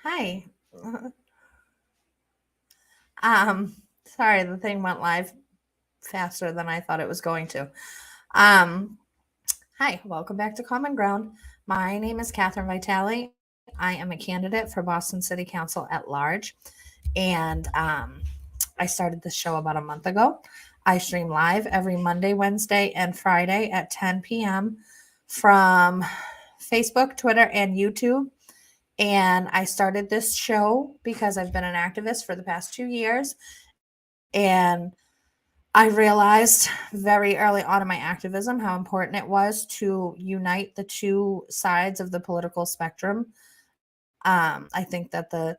Hi. Um, Sorry, the thing went live faster than I thought it was going to. Um, Hi, welcome back to Common Ground. My name is Catherine Vitale. I am a candidate for Boston City Council at large, and I started this show about a month ago. I stream live every Monday, Wednesday, and Friday at 10 p.m. from Facebook, Twitter, and YouTube. And I started this show because I've been an activist for the past 2 years. And I realized very early on in my activism how important it was to unite the two sides of the political spectrum. I think that the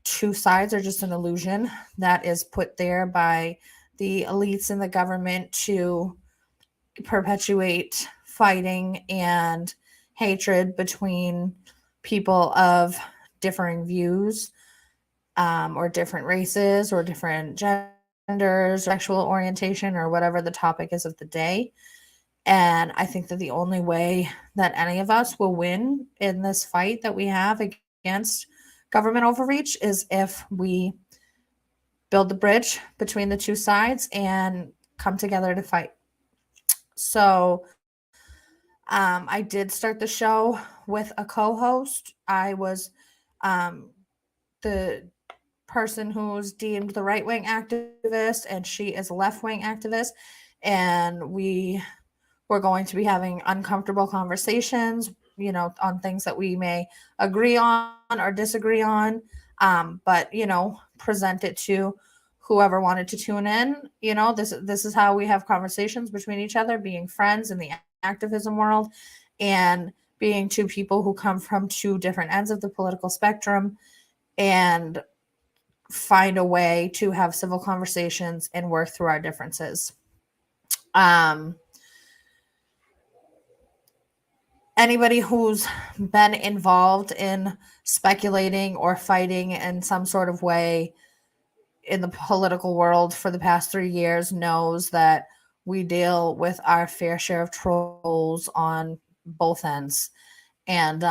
two sides are just an illusion that is put there by the elites in the government to perpetuate fighting and hatred between people of differing views, or different races or different genders, sexual orientation, or whatever the topic is of the day. And I think that the only way that any of us will win in this fight that we have against government overreach is if we build the bridge between the two sides and come together to fight. So, I did start the show with a co host. I was um, the person who's deemed the right wing activist, and she is a left wing activist. And we were going to be having uncomfortable conversations, on things that we may agree on or disagree on. But present it to whoever wanted to tune in. This is how we have conversations between each other, being friends in the activism world, and being two people who come from two different ends of the political spectrum, and find a way to have civil conversations and work through our differences. Um, Anybody who's been involved in speculating or fighting in some sort of way in the political world for the past 3 years knows that we deal with our fair share of trolls on both ends. And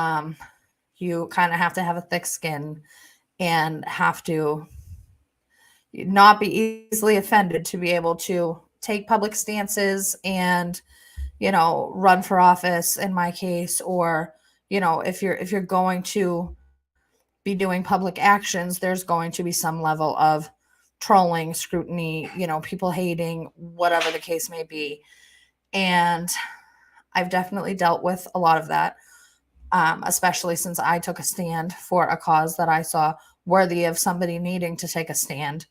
you kind of have to have a thick skin and have to not be easily offended to be able to take public stances and run for office in my case, or if you're going to be doing public actions, there's going to be some level of trolling, scrutiny, people hating, whatever the case may be. And I've definitely dealt with a lot of that, especially since I took a stand for a cause that I saw worthy of somebody needing to take a stand,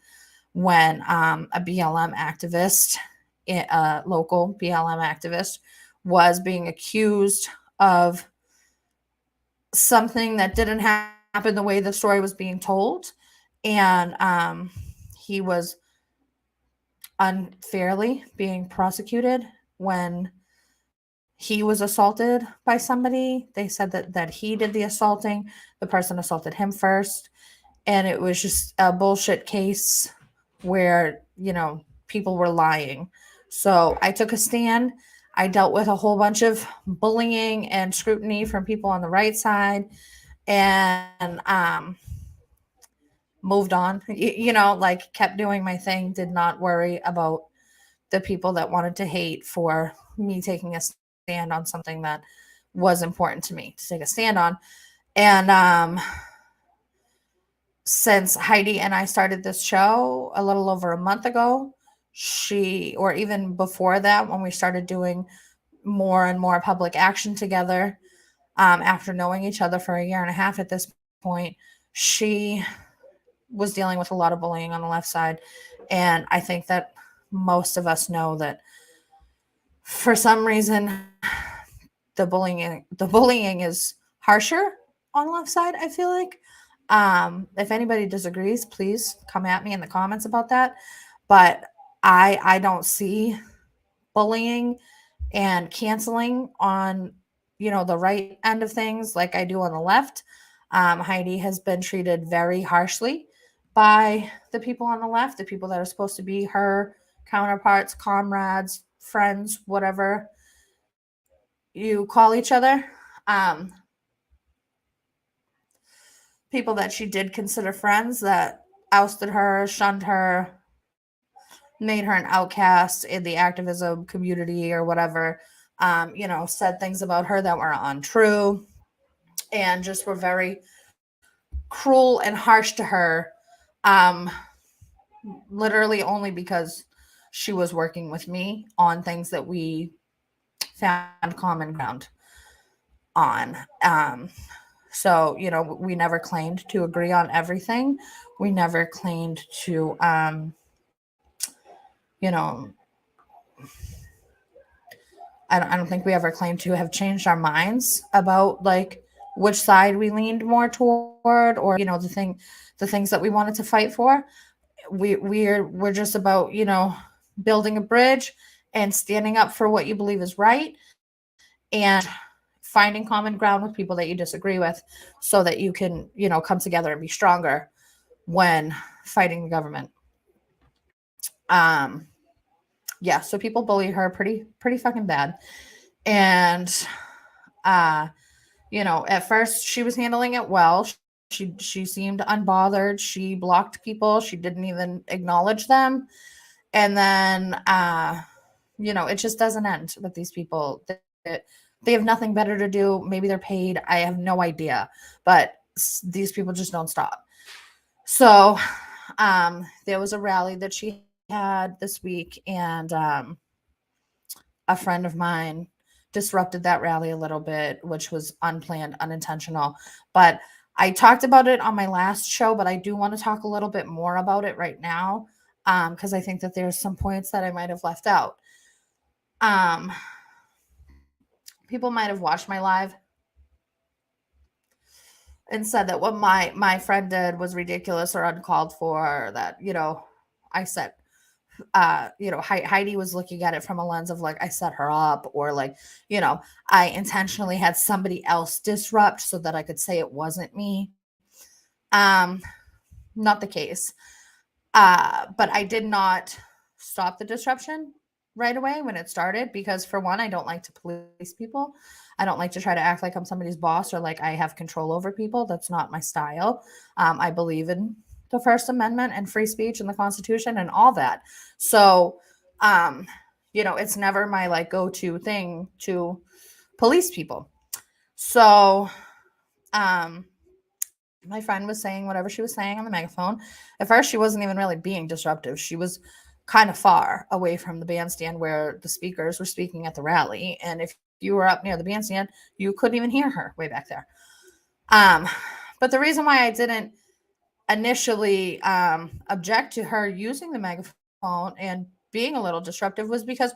when a BLM activist, a local BLM activist, was being accused of something that didn't happen the way the story was being told. And he was unfairly being prosecuted when he was assaulted by somebody. They said that he did the assaulting. The person assaulted him first. And it was just a bullshit case where, people were lying. So I took a stand. I dealt with a whole bunch of bullying and scrutiny from people on the right side, and moved on. Like, kept doing my thing, did not worry about the people that wanted to hate for me taking a stand on something that was important to me to take a stand on. And since Heidi and I started this show a little over a month ago, or even before that, when we started doing more and more public action together, after knowing each other for a year and a half at this point, she was dealing with a lot of bullying on the left side. And I think that most of us know that for some reason the bullying is harsher on the left side, I feel like. If anybody disagrees, please come at me in the comments about that. But I don't see bullying and canceling on the right end of things like I do on the left. Heidi has been treated very harshly by the people on the left, the people that are supposed to be her counterparts, comrades, friends, whatever you call each other. Um, people that she did consider friends that ousted her, shunned her, made her an outcast in the activism community or whatever, said things about her that were untrue and just were very cruel and harsh to her, um, literally only because she was working with me on things that we found common ground on. So, we never claimed to agree on everything. We never claimed to, you know, I don't think we ever claimed to have changed our minds about like which side we leaned more toward, or the things that we wanted to fight for. We're just about building a bridge and standing up for what you believe is right, and finding common ground with people that you disagree with, so that you can come together and be stronger when fighting the government. Yeah, so people bully her pretty fucking bad. And at first she was handling it well. She seemed unbothered. She blocked people. She didn't even acknowledge them. And then it just doesn't end with these people. They have nothing better to do. Maybe they're paid. I have no idea. But these people just don't stop. So there was a rally that she had this week, and a friend of mine disrupted that rally a little bit, which was unplanned, unintentional. But I talked about it on my last show, but I do want to talk a little bit more about it right now, because I think that there's some points that I might have left out. People might have watched my live and said that what my friend did was ridiculous or uncalled for, or that I said Heidi was looking at it from a lens of like I set her up, or like I intentionally had somebody else disrupt so that I could say it wasn't me. Not the case. But I did not stop the disruption right away when it started, because for one, I don't like to police people. I don't like to try to act like I'm somebody's boss or like I have control over people. That's not my style. I believe in the First Amendment and free speech and the Constitution and all that. So, it's never my like go-to thing to police people. So, my friend was saying whatever she was saying on the megaphone. At first, she wasn't even really being disruptive. She was kind of far away from the bandstand where the speakers were speaking at the rally. And if you were up near the bandstand, you couldn't even hear her way back there. But the reason why I didn't initially object to her using the megaphone and being a little disruptive was because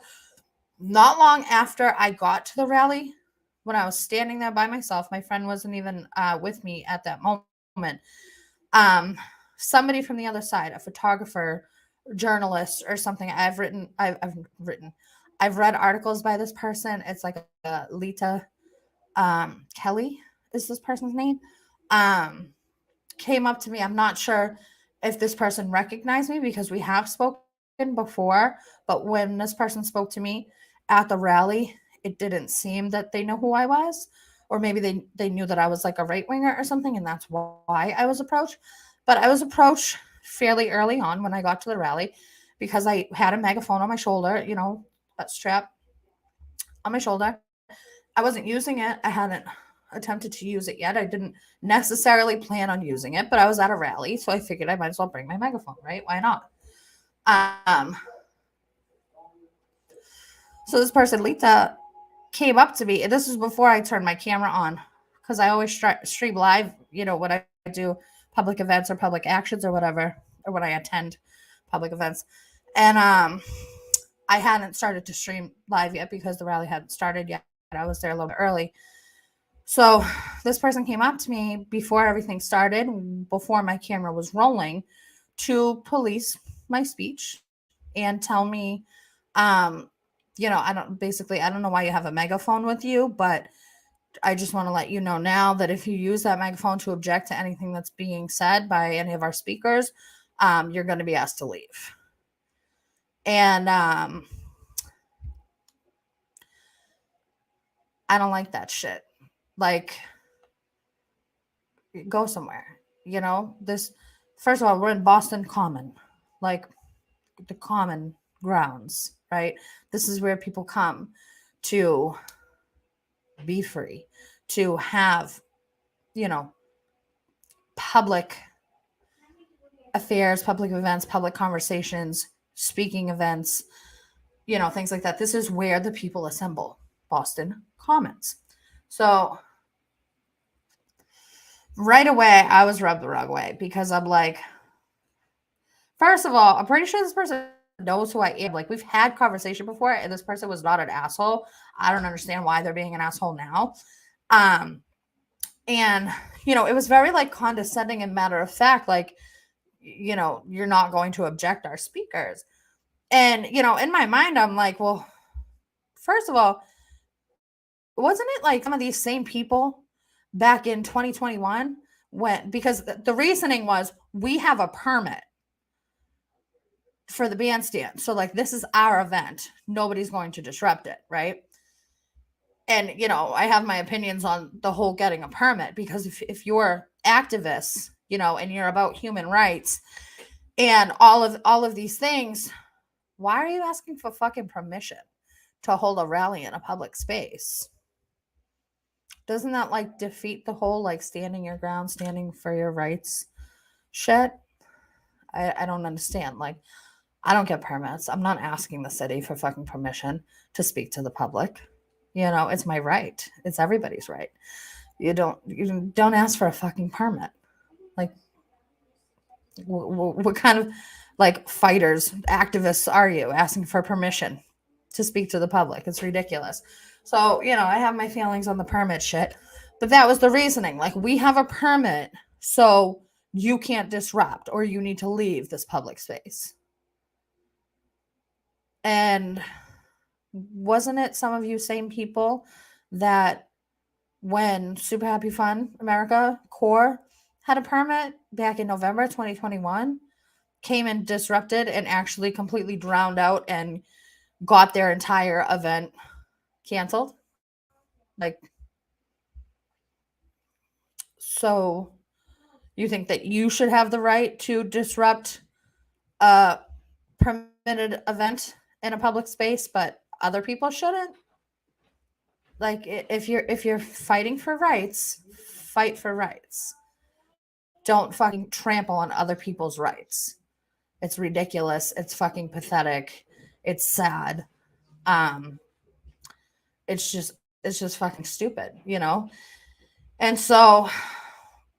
not long after I got to the rally, when I was standing there by myself, my friend wasn't even with me at that moment. Somebody from the other side, a photographer, journalist, or something. I've read articles by this person. It's like a Lita Kelly is this person's name. Came up to me. I'm not sure if this person recognized me because we have spoken before, but when this person spoke to me at the rally, it didn't seem that they know who I was, or maybe they knew that I was like a right winger or something, and that's why I was approached. But I was approached fairly early on when I got to the rally because I had a megaphone on my shoulder, a strap on my shoulder. I wasn't using it. I hadn't attempted to use it yet. I didn't necessarily plan on using it, but I was at a rally, so I figured I might as well bring my megaphone, right? Why not? So this person, Lita, came up to me, and this was before I turned my camera on, because I always stream live, when I do public events or public actions or whatever, or when I attend public events. And I hadn't started to stream live yet because the rally hadn't started yet. I was there a little bit early. So this person came up to me before everything started, before my camera was rolling, to police my speech and tell me, I don't know why you have a megaphone with you, but I just want to let you know now that if you use that megaphone to object to anything that's being said by any of our speakers, you're going to be asked to leave. And I don't like that shit. Like, go somewhere. this, first of all, we're in Boston Common, like the common grounds, right? This is where people come to be free, to have, public affairs, public events, public conversations, speaking events, things like that. This is where the people assemble, Boston Commons. So right away, I was rubbed the wrong way because I'm like, first of all, I'm pretty sure this person knows who I am. Like, we've had conversation before, and this person was not an asshole. I don't understand why they're being an asshole now. And it was very like condescending and matter of fact, like, you're not going to object our speakers. And in my mind, I'm like, well, first of all, wasn't it like some of these same people back in 2021 because the reasoning was we have a permit for the bandstand. So like, this is our event. Nobody's going to disrupt it. Right. And, I have my opinions on the whole getting a permit, because if you're activists, and you're about human rights and all of these things, why are you asking for fucking permission to hold a rally in a public space? Doesn't that like defeat the whole like standing your ground, standing for your rights shit? I don't understand. Like, I don't get permits. I'm not asking the city for fucking permission to speak to the public. It's my right. It's everybody's right. You don't ask for a fucking permit. Like, what kind of like fighters, activists are you asking for permission to speak to the public? It's ridiculous. So, I have my feelings on the permit shit, but that was the reasoning. Like, we have a permit, so you can't disrupt, or you need to leave this public space. And wasn't it some of you same people that when Super Happy Fun America Core had a permit back in November 2021, came and disrupted and actually completely drowned out and got their entire event canceled? Like, so you think that you should have the right to disrupt a permitted event in a public space, but other people shouldn't? Like, if you're fighting for rights, fight for rights. Don't fucking trample on other people's rights. It's ridiculous. It's fucking pathetic. It's sad. It's just fucking stupid, And so,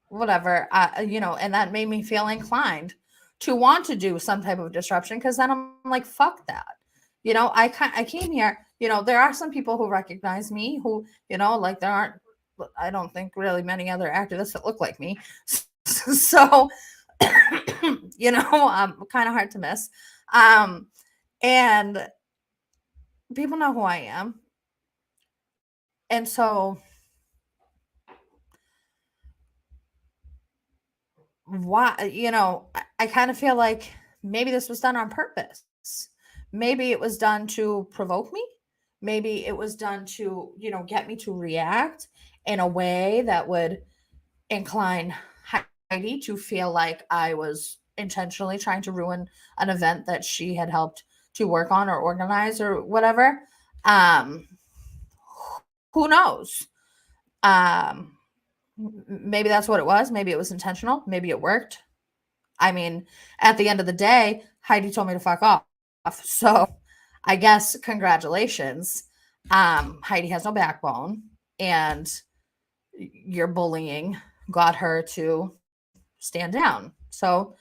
whatever, and that made me feel inclined to want to do some type of disruption, because then I'm like, fuck that. I came here, there are some people who recognize me who, like, there aren't, I don't think, really many other activists that look like me. So, kind of hard to miss. And people know who I am. And so why, I kind of feel like maybe this was done on purpose. Maybe it was done to provoke me. Maybe it was done to, get me to react in a way that would incline Heidi to feel like I was intentionally trying to ruin an event that she had helped to work on or organize or whatever. Who knows? Maybe that's what it was. Maybe it was intentional. Maybe it worked. I mean, at the end of the day, Heidi told me to fuck off. So I guess congratulations. Heidi has no backbone, and your bullying got her to stand down. So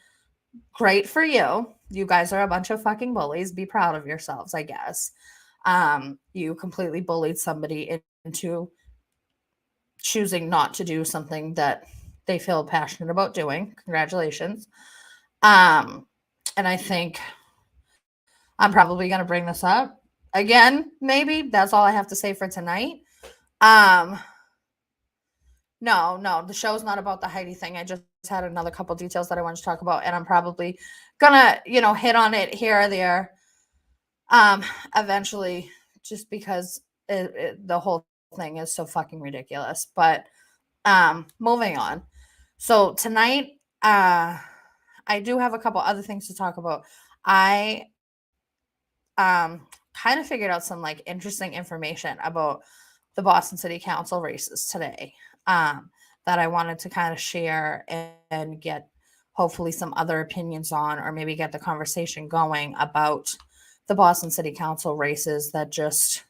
great for you. You guys are a bunch of fucking bullies. Be proud of yourselves, I guess. You completely bullied somebody into choosing not to do something that they feel passionate about doing. Congratulations. And I think I'm probably going to bring this up again. Maybe that's all I have to say for tonight. No, the show's not about the Heidi thing. I just had another couple details that I wanted to talk about, and I'm probably gonna, hit on it here or there, eventually, just because the whole thing is so fucking ridiculous. But moving on. So tonight, I do have a couple other things to talk about. I kind of figured out some like interesting information about the Boston City Council races today, that I wanted to kind of share and get hopefully some other opinions on, or maybe get the conversation going about the Boston City Council races that just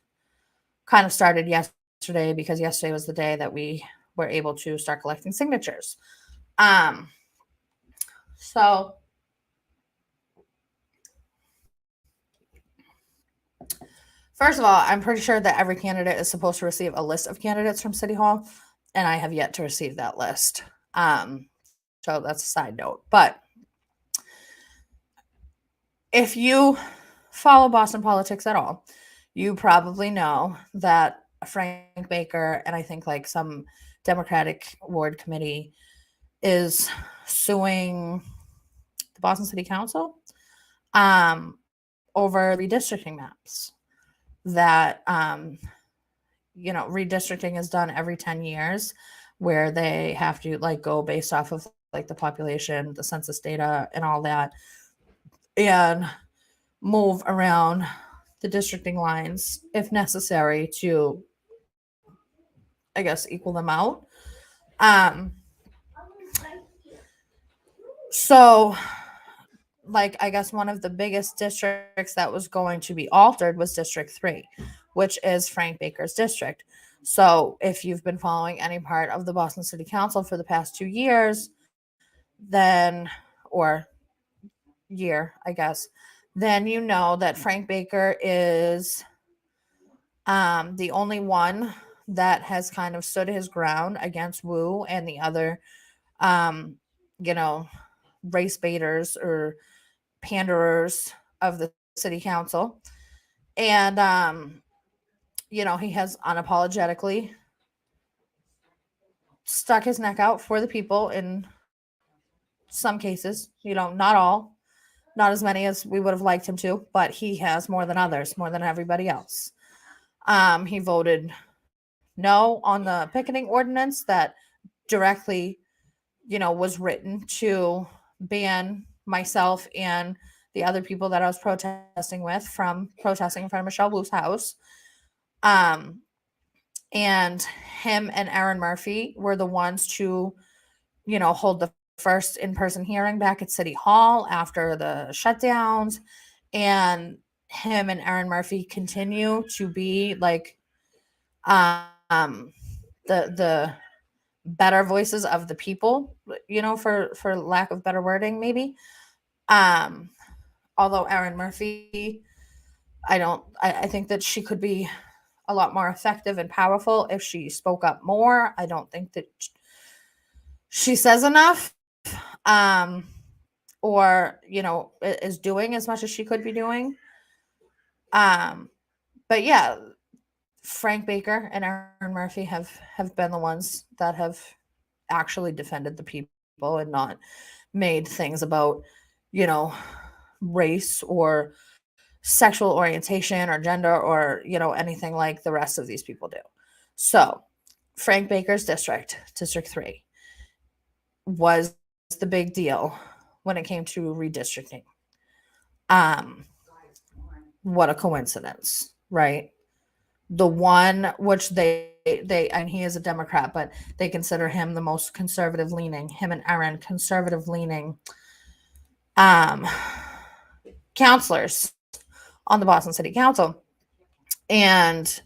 kind of started yesterday, because yesterday was the day that we were able to start collecting signatures. So first of all, I'm pretty sure that every candidate is supposed to receive a list of candidates from City Hall, and I have yet to receive that list. So that's a side note. But if you follow Boston politics at all, you probably know that Frank Baker and I think like some Democratic ward committee is suing the Boston City Council over redistricting maps. That redistricting is done every 10 years, where they have to like go based off of like the population, the census data, and all that, and move around the districting lines if necessary to, I guess, equal them out. So like, I guess one of the biggest districts that was going to be altered was District 3, which is Frank Baker's district. So if you've been following any part of the Boston City Council for the past 2 years, then, or year, I guess, then you know that Frank Baker is the only one that has kind of stood his ground against Wu and the other, um, you know, race baiters or panderers of the city council. And, he has unapologetically stuck his neck out for the people in some cases, not all, not as many as we would have liked him to, but he has more than others, more than everybody else. He voted no on the picketing ordinance that directly, was written to ban myself and the other people that I was protesting with from protesting in front of Michelle Wu's house. And him and Aaron Murphy were the ones to, hold the first in-person hearing back at City Hall after the shutdowns. And him and Aaron Murphy continue to be like the better voices of the people, for lack of better wording, maybe. Although Aaron Murphy, I think that she could be a lot more effective and powerful if she spoke up more. I don't think that she says enough, or, is doing as much as she could be doing. But yeah, Frank Baker and Aaron Murphy have been the ones that have actually defended the people and not made things about, race or sexual orientation or gender or, anything like the rest of these people do. So Frank Baker's district, District 3, was the big deal when it came to redistricting. What a coincidence, right? The one which they and he is a Democrat, but they consider him the most conservative leaning, him and Aaron, conservative leaning counselors on the Boston City Council. And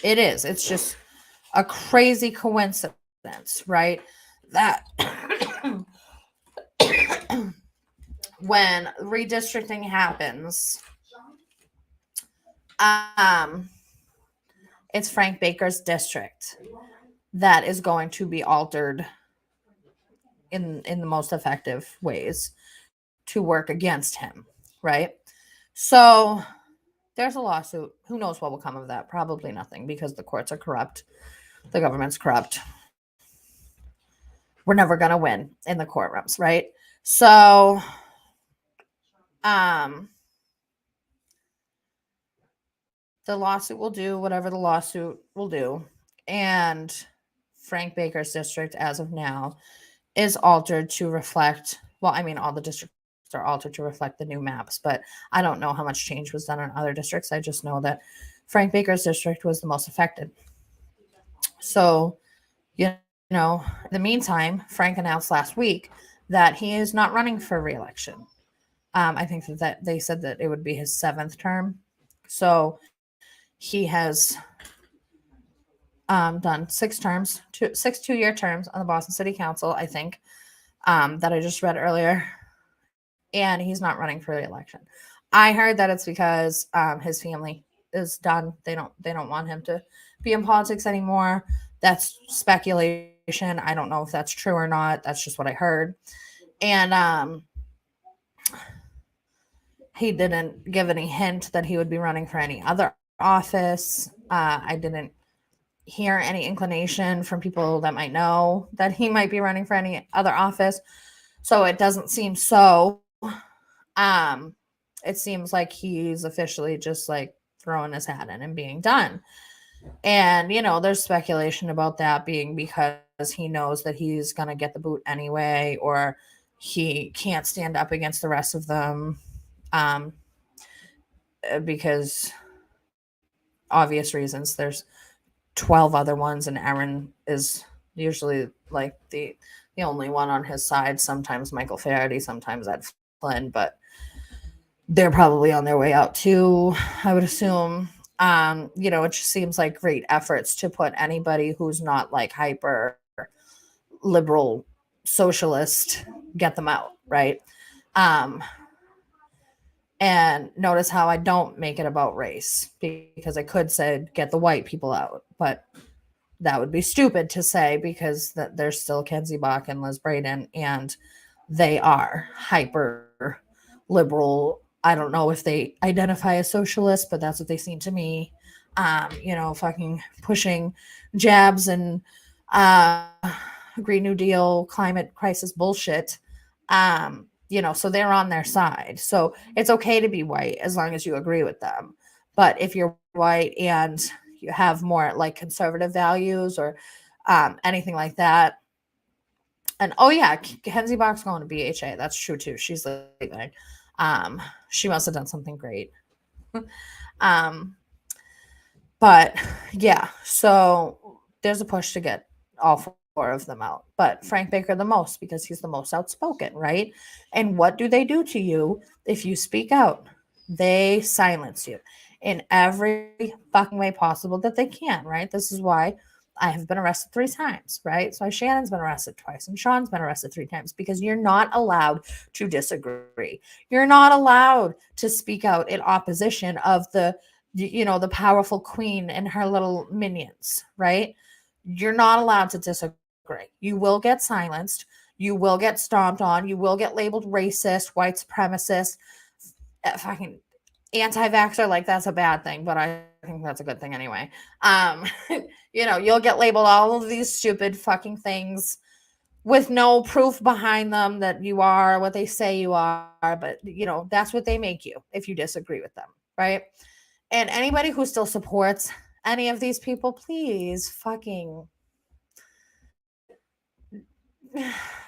it's just a crazy coincidence, right? That when redistricting happens, it's Frank Baker's district that is going to be altered in the most effective ways to work against him, right? So there's a lawsuit. Who knows what will come of that? Probably nothing, because the courts are corrupt. The government's corrupt. We're never going to win in the courtrooms, right? So, the lawsuit will do whatever the lawsuit will do. And Frank Baker's district as of now is altered to reflect, well, I mean, all the districts are altered to reflect the new maps, but I don't know how much change was done in other districts. I just know that Frank Baker's district was the most affected. So, you know, in the meantime, Frank announced last week that he is not running for reelection. I think that they said that it would be his 7th term. So he has done 6 terms, 6 2-year terms on the Boston City Council, I think, that I just read earlier. And he's not running for reelection. I heard that it's because his family is done. They don't want him to be in politics anymore. That's speculation. I don't know if that's true or not. That's just what I heard. And he didn't give any hint that he would be running for any other office. I didn't hear any inclination from people that might know that he might be running for any other office. So it doesn't seem so. It seems like he's officially just like throwing his hat in and being done. And, there's speculation about that being because he knows that he's going to get the boot anyway, or he can't stand up against the rest of them. Because obvious reasons, there's 12 other ones, and Aaron is usually like the only one on his side. Sometimes Michael Faraday, sometimes Ed Flynn, but they're probably on their way out too, I would assume. It just seems like great efforts to put anybody who's not like hyper liberal socialist, get them out, right? And notice how I don't make it about race, because I could say get the white people out, but that would be stupid to say, because there's still Kenzie Bach and Liz Braden, and they are hyper liberal. I don't know if they identify as socialist, but that's what they seem to me. Fucking pushing jabs and Green New Deal, climate crisis bullshit. So they're on their side. So it's okay to be white as long as you agree with them. But if you're white and you have more like conservative values or anything like that. And Kenzie Bach's going to BHA. That's true too. She's leaving. She must have done something great. But yeah, so there's a push to get all 4 of them out, but Frank Baker the most, because he's the most outspoken, right? And what do they do to you if you speak out? They silence you in every fucking way possible that they can, right? This is why I have been arrested 3 times, right? So Shannon's been arrested twice and Sean's been arrested 3 times, because you're not allowed to disagree. You're not allowed to speak out in opposition of the powerful queen and her little minions, right? You're not allowed to disagree. You will get silenced. You will get stomped on. You will get labeled racist, white supremacist, fucking anti-vaxxer. Like, that's a bad thing, but I think that's a good thing anyway. You'll get labeled all of these stupid fucking things with no proof behind them that you are what they say you are. But, that's what they make you if you disagree with them, right? And anybody who still supports any of these people, please fucking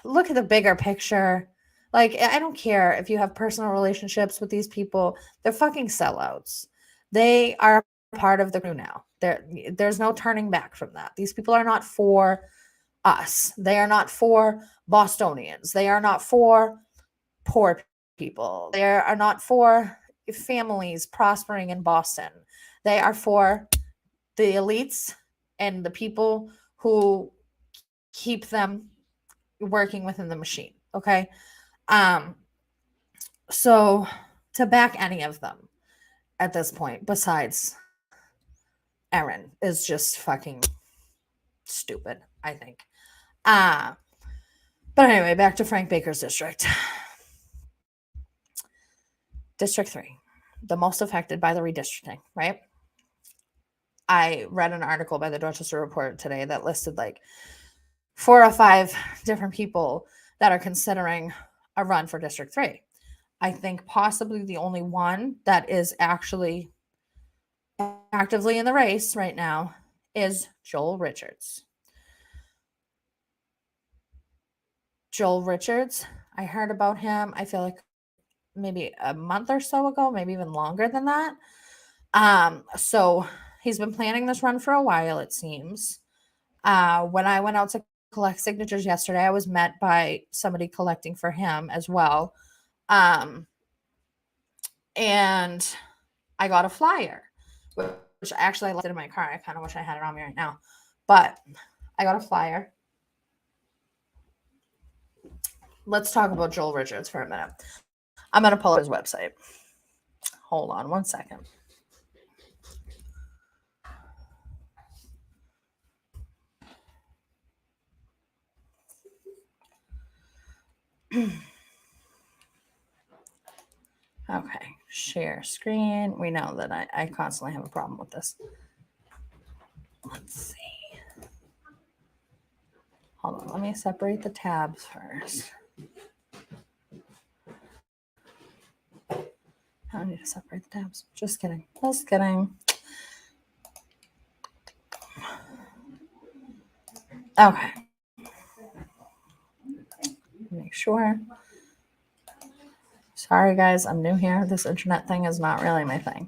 look at the bigger picture. Like, I don't care if you have personal relationships with these people. They're fucking sellouts. They are part of the crew now. There's no turning back from that. These people are not for us. They are not for Bostonians. They are not for poor people. They are not for families prospering in Boston. They are for the elites and the people who keep them working within the machine. Okay. So to back any of them at this point, besides Aaron, is just fucking stupid, I think. But anyway, back to Frank Baker's district. District 3, the most affected by the redistricting, right? I read an article by the Dorchester Report today that listed like 4 or 5 different people that are considering a run for District 3. I think possibly the only one that is actually actively in the race right now is Joel Richards. Joel Richards. I heard about him, I feel like maybe a month or so ago, maybe even longer than that. So he's been planning this run for a while, it seems. When I went out to collect signatures yesterday, I was met by somebody collecting for him as well. And I got a flyer, which actually I left it in my car. I kind of wish I had it on me right now. But I got a flyer. Let's talk about Joel Richards for a minute. I'm going to pull up his website. Hold on one second. Okay, share screen. We know that I constantly have a problem with this. Let's see. Hold on, let me separate the tabs first. I don't need to separate the tabs. Just kidding. Just kidding. Okay. Make sure. Sorry, guys, I'm new here. This internet thing is not really my thing.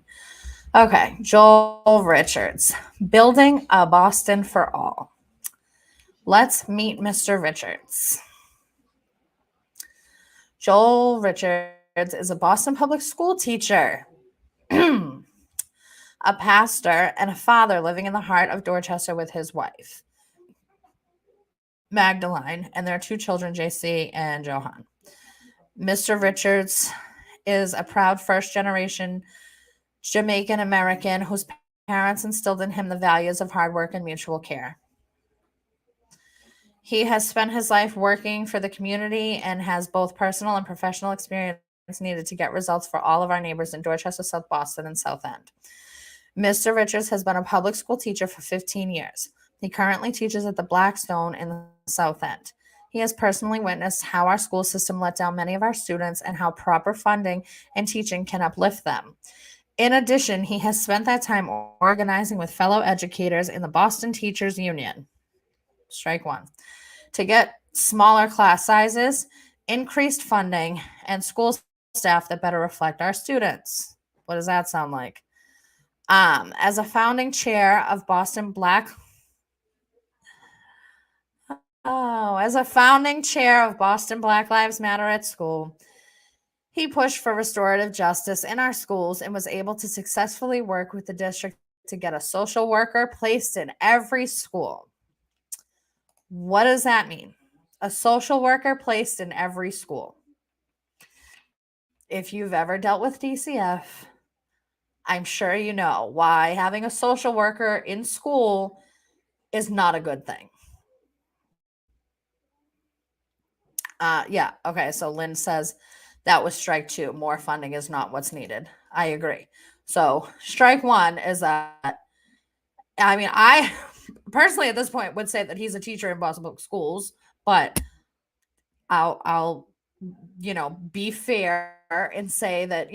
Okay, Joel Richards, Building a Boston for All. Let's meet Mr. Richards. Joel Richards is a Boston public school teacher, a pastor, and a father living in the heart of Dorchester with his wife, Magdalene, and their two children, JC and Johan. Mr. Richards is a proud first-generation Jamaican American whose parents instilled in him the values of hard work and mutual care. He has spent his life working for the community and has both personal and professional experience needed to get results for all of our neighbors in Dorchester, South Boston, and South End. Mr. Richards has been a public school teacher for 15 years. He currently teaches at the Blackstone in the South End. He has personally witnessed how our school system let down many of our students and how proper funding and teaching can uplift them. In addition, he has spent that time organizing with fellow educators in the Boston Teachers Union. Strike one. To get smaller class sizes, increased funding, and school staff that better reflect our students. What does that sound like? As a founding chair of Boston Black Lives Matter at school, he pushed for restorative justice in our schools and was able to successfully work with the district to get a social worker placed in every school. What does that mean? A social worker placed in every school. If you've ever dealt with DCF, I'm sure you know why having a social worker in school is not a good thing. Yeah, okay, so Lynn says that was strike two. More funding is not what's needed. I agree. So strike one is that, I mean, I personally at this point would say that he's a teacher in Boston Public Schools, but I'll be fair and say that,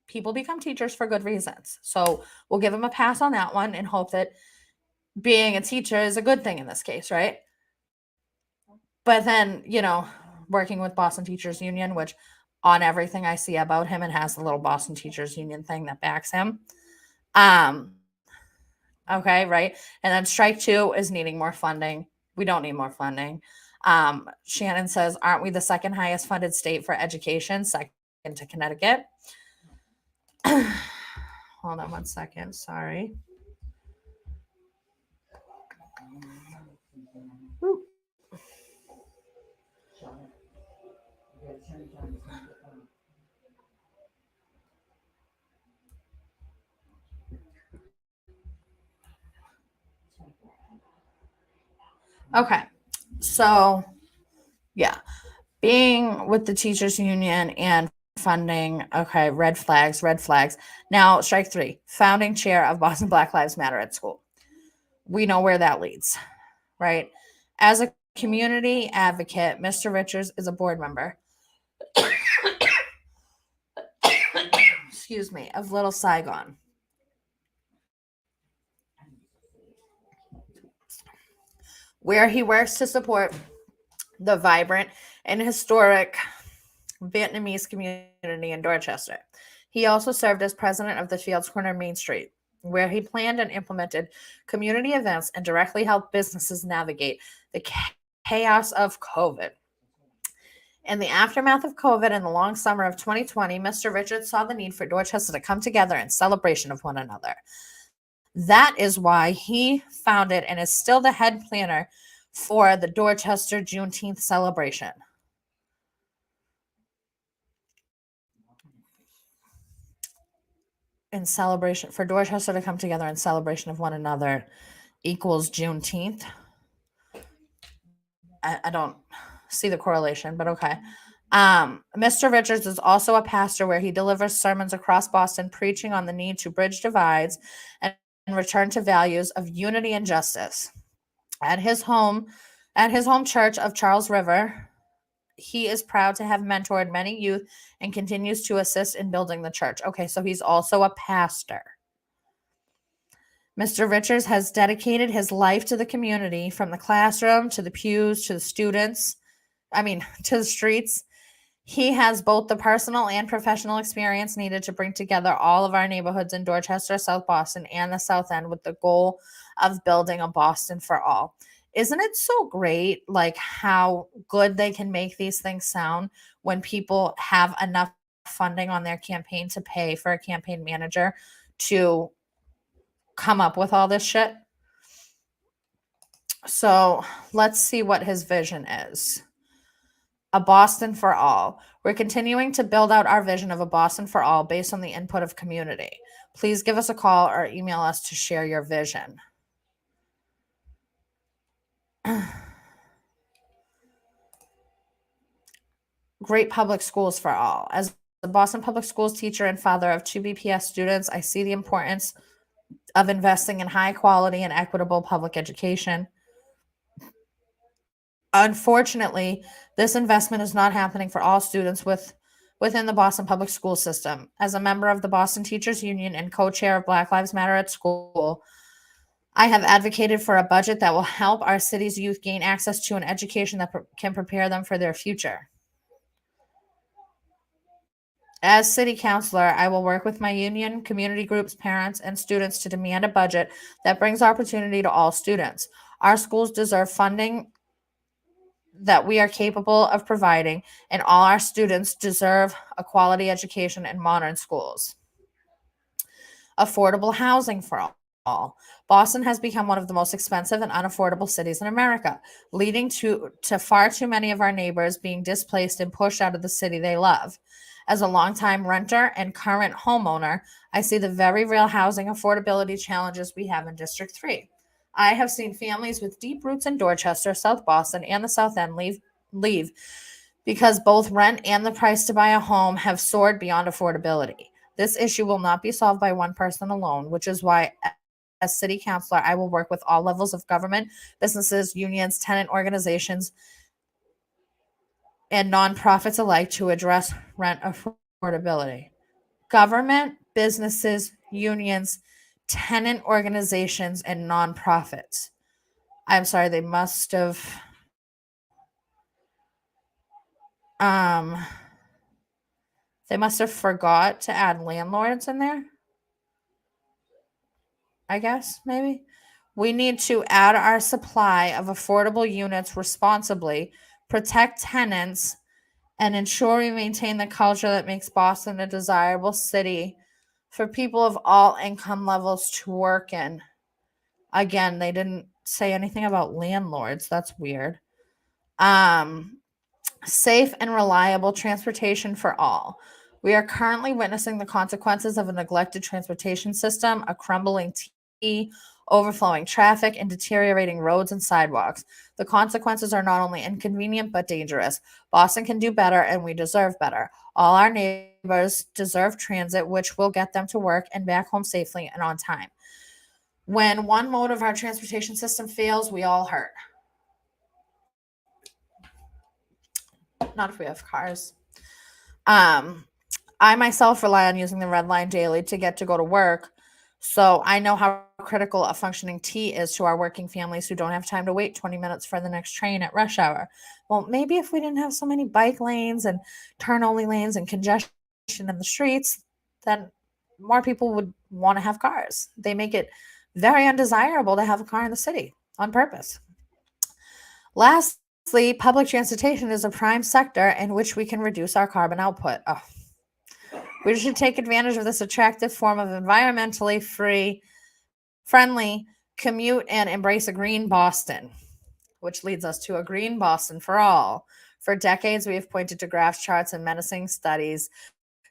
people become teachers for good reasons. So we'll give him a pass on that one and hope that being a teacher is a good thing in this case, right? But then, working with Boston Teachers Union, which on everything I see about him, it has the little Boston Teachers Union thing that backs him. Okay, right. And then strike two is needing more funding. We don't need more funding. Shannon says, aren't we the second highest funded state for education, second to Connecticut? Hold on one second. Sorry. Ooh. Okay. So, yeah, being with the teachers union and funding, okay, red flags. Now, strike three, founding chair of Boston Black Lives Matter at school. We know where that leads, right? As a community advocate, Mr. Richards is a board member. Excuse me, of Little Saigon. Where he works to support the vibrant an historic Vietnamese community in Dorchester. He also served as president of the Fields Corner Main Street, where he planned and implemented community events and directly helped businesses navigate the chaos of COVID. In the aftermath of COVID and the long summer of 2020, Mr. Richards saw the need for Dorchester to come together in celebration of one another. That is why he founded and is still the head planner for the Dorchester Juneteenth celebration. In celebration for Dorchester to come together in celebration of one another equals Juneteenth. I don't see the correlation, but okay. Mr. Richards is also a pastor where he delivers sermons across Boston, preaching on the need to bridge divides and return to values of unity and justice. At his home church of Charles River, he is proud to have mentored many youth and continues to assist in building the church. Okay, so he's also a pastor. Mr. Richards has dedicated his life to the community, from the classroom to the pews to the students, to the streets. He has both the personal and professional experience needed to bring together all of our neighborhoods in Dorchester, South Boston, and the South End with the goal of building a Boston for all. Isn't it so great, like, how good they can make these things sound when people have enough funding on their campaign to pay for a campaign manager to come up with all this shit? So let's see what his vision is. A Boston for all. We're continuing to build out our vision of a Boston for all based on the input of community. Please give us a call or email us to share your vision. Great public schools for all. As the Boston Public Schools teacher and father of 2 BPS students, I see the importance of investing in high quality and equitable public education. Unfortunately, this investment is not happening for all students within the Boston Public School system. As a member of the Boston Teachers Union and co-chair of Black Lives Matter at School, I have advocated for a budget that will help our city's youth gain access to an education that can prepare them for their future. As city councilor, I will work with my union, community groups, parents, and students to demand a budget that brings opportunity to all students. Our schools deserve funding that we are capable of providing, and all our students deserve a quality education in modern schools. Affordable housing for all. Boston has become one of the most expensive and unaffordable cities in America, leading to far too many of our neighbors being displaced and pushed out of the city they love. As a longtime renter and current homeowner, I see the very real housing affordability challenges we have in District 3. I have seen families with deep roots in Dorchester, South Boston, and the South End leave because both rent and the price to buy a home have soared beyond affordability. This issue will not be solved by one person alone, which is why, as city councilor, I will work with all levels of government, businesses, unions, tenant organizations, and nonprofits alike to address rent affordability. Government, businesses, unions, tenant organizations, and nonprofits. I'm sorry, they must have forgot to add landlords in there. I guess, maybe. We need to add our supply of affordable units responsibly, protect tenants, and ensure we maintain the culture that makes Boston a desirable city for people of all income levels to work in. Again, they didn't say anything about landlords. That's weird. Safe and reliable transportation for all. We are currently witnessing the consequences of a neglected transportation system, a crumbling T, overflowing traffic, and deteriorating roads and sidewalks. The consequences are not only inconvenient but dangerous. Boston can do better, and we deserve better. All our neighbors deserve transit, which will get them to work and back home safely and on time. When one mode of our transportation system fails, we all hurt. Not if we have cars. I myself rely on using the Red Line daily to go to work. So I know how critical a functioning T is to our working families who don't have time to wait 20 minutes for the next train at rush hour. Well, maybe if we didn't have so many bike lanes and turn only lanes and congestion in the streets, then more people would want to have cars. They make it very undesirable to have a car in the city on purpose. Lastly, public transportation is a prime sector in which we can reduce our carbon output. Oh, we should take advantage of this attractive form of environmentally friendly commute and embrace a green Boston, which leads us to a green Boston for all. For decades, we have pointed to graph charts and menacing studies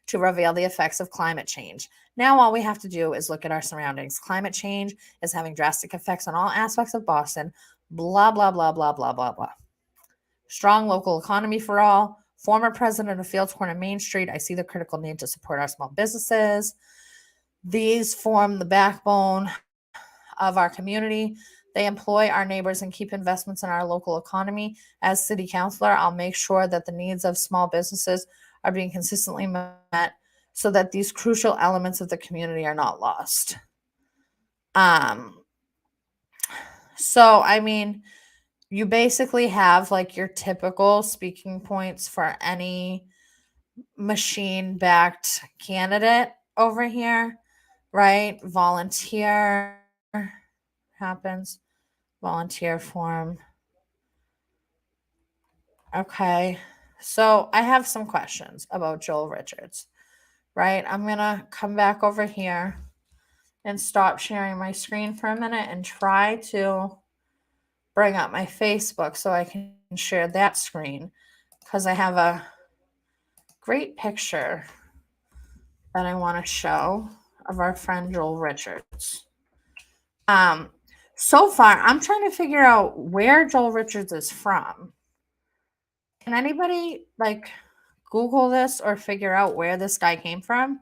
to reveal the effects of climate change. Now, all we have to do is look at our surroundings. Climate change is having drastic effects on all aspects of Boston. Blah, blah, blah, blah, blah, blah, blah. Strong local economy for all. Former president of Fields Corner Main Street. I see the critical need to support our small businesses. These form the backbone of our community. They employ our neighbors and keep investments in our local economy. As city councilor, I'll make sure that the needs of small businesses are being consistently met so that these crucial elements of the community are not lost. So, I mean, you basically have like your typical speaking points for any machine-backed candidate over here, right? Volunteer happens. Volunteer form. Okay. So I have some questions about Joel Richards, right? I'm going to come back over here and stop sharing my screen for a minute and try to bring up my Facebook so I can share that screen because I have a great picture that I want to show of our friend Joel Richards. So far, I'm trying to figure out where Joel Richards is from. Can anybody like Google this or figure out where this guy came from?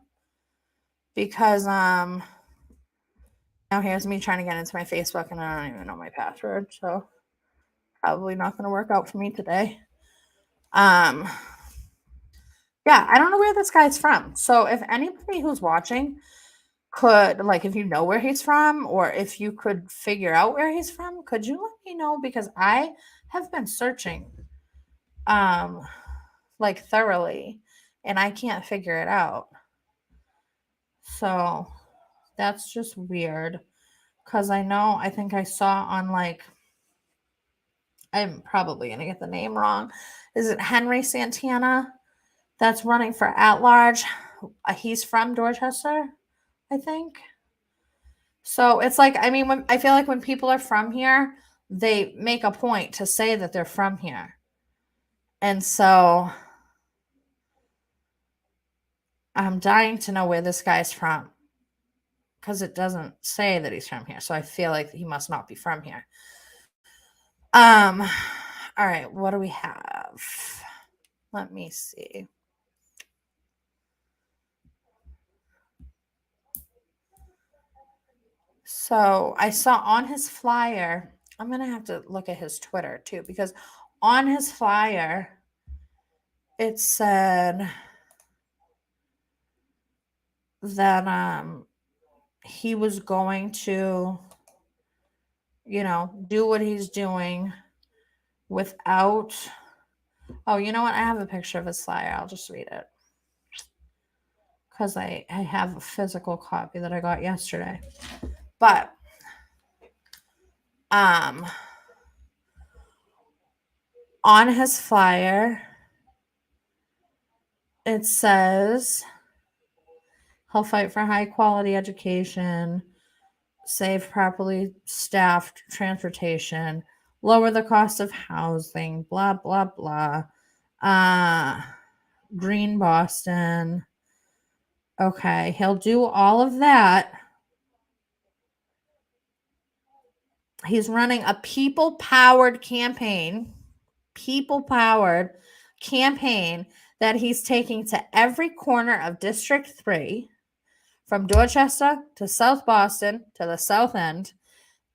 Because now here's me trying to get into my Facebook and I don't even know my password, so probably not going to work out for me today. Yeah, I don't know where this guy's from. So if anybody who's watching could, like, if you know where he's from or if you could figure out where he's from, could you let me know? Because I have been searching like thoroughly and I can't figure it out. So that's just weird because I think I saw on like, I'm probably going to get the name wrong. Is it Henry Santana that's running for at large? He's from Dorchester, I think. So it's like, I mean, I feel like when people are from here, they make a point to say that they're from here. And so I'm dying to know where this guy's from because it doesn't say that he's from here. So I feel like he must not be from here. All right, what do we have? Let me see. So I saw on his flyer, I'm going to have to look at his Twitter too, because on his flyer, it said that he was going to, do what he's doing without. Oh, you know what? I have a picture of his flyer. I'll just read it because I have a physical copy that I got yesterday. But on his flyer, it says he'll fight for high quality education, safe, properly staffed transportation, lower the cost of housing, blah, blah, blah. Green Boston. Okay, he'll do all of that. He's running a people-powered campaign that he's taking to every corner of District 3, from Dorchester to South Boston to the South End.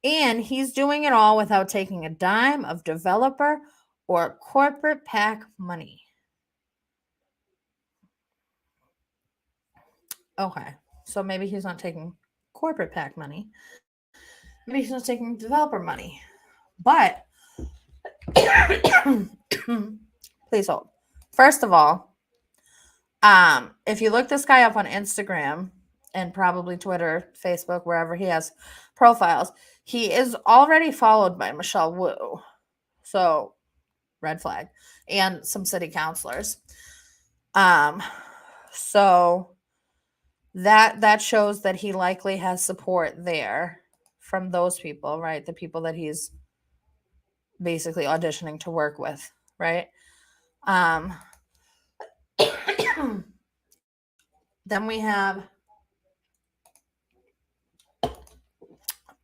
And he's doing it all without taking a dime of developer or corporate PAC money. Okay, so maybe he's not taking corporate PAC money. Maybe he's not taking developer money. But please hold. First of all, if you look this guy up on Instagram and probably Twitter, Facebook, wherever he has profiles, he is already followed by Michelle Wu. So, red flag. And some city councilors. So that shows that he likely has support there from those people, right? The people that he's basically auditioning to work with, right? Then we have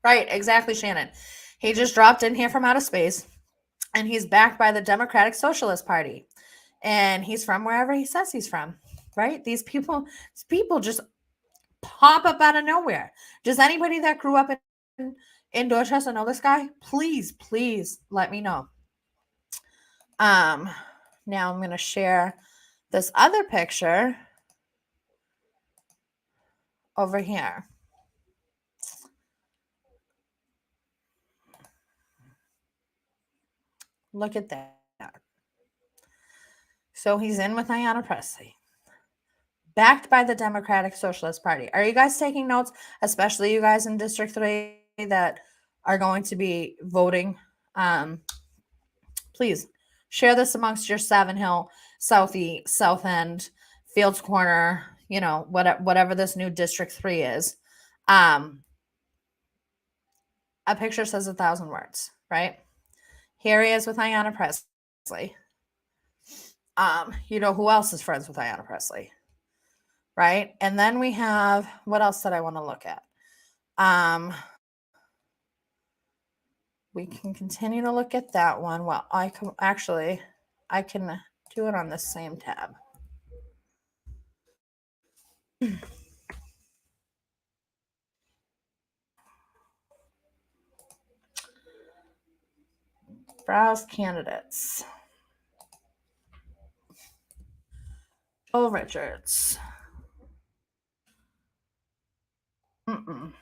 right, exactly, Shannon. He just dropped in here from outer space, and he's backed by the Democratic Socialist Party, and he's from wherever he says he's from, right? These people just pop up out of nowhere. Does anybody that grew up in Dorchester know this guy? Please let me know. Now I'm going to share this other picture over here. Look at that. So he's in with Ayanna Pressley, backed by the Democratic Socialist Party. Are you guys taking notes, especially you guys in District 3 that are going to be voting? Please share this amongst your Savin Hill, Southeast, South End, Fields Corner, whatever this new District 3 is. A picture says 1,000 words, right? Here he is with Ayanna Pressley. Who else is friends with Ayanna Pressley? Right? And then we have, what else did I want to look at? We can continue to look at that one. Well, I can do it on the same tab. Browse candidates. Joel Richards. Mm-mm.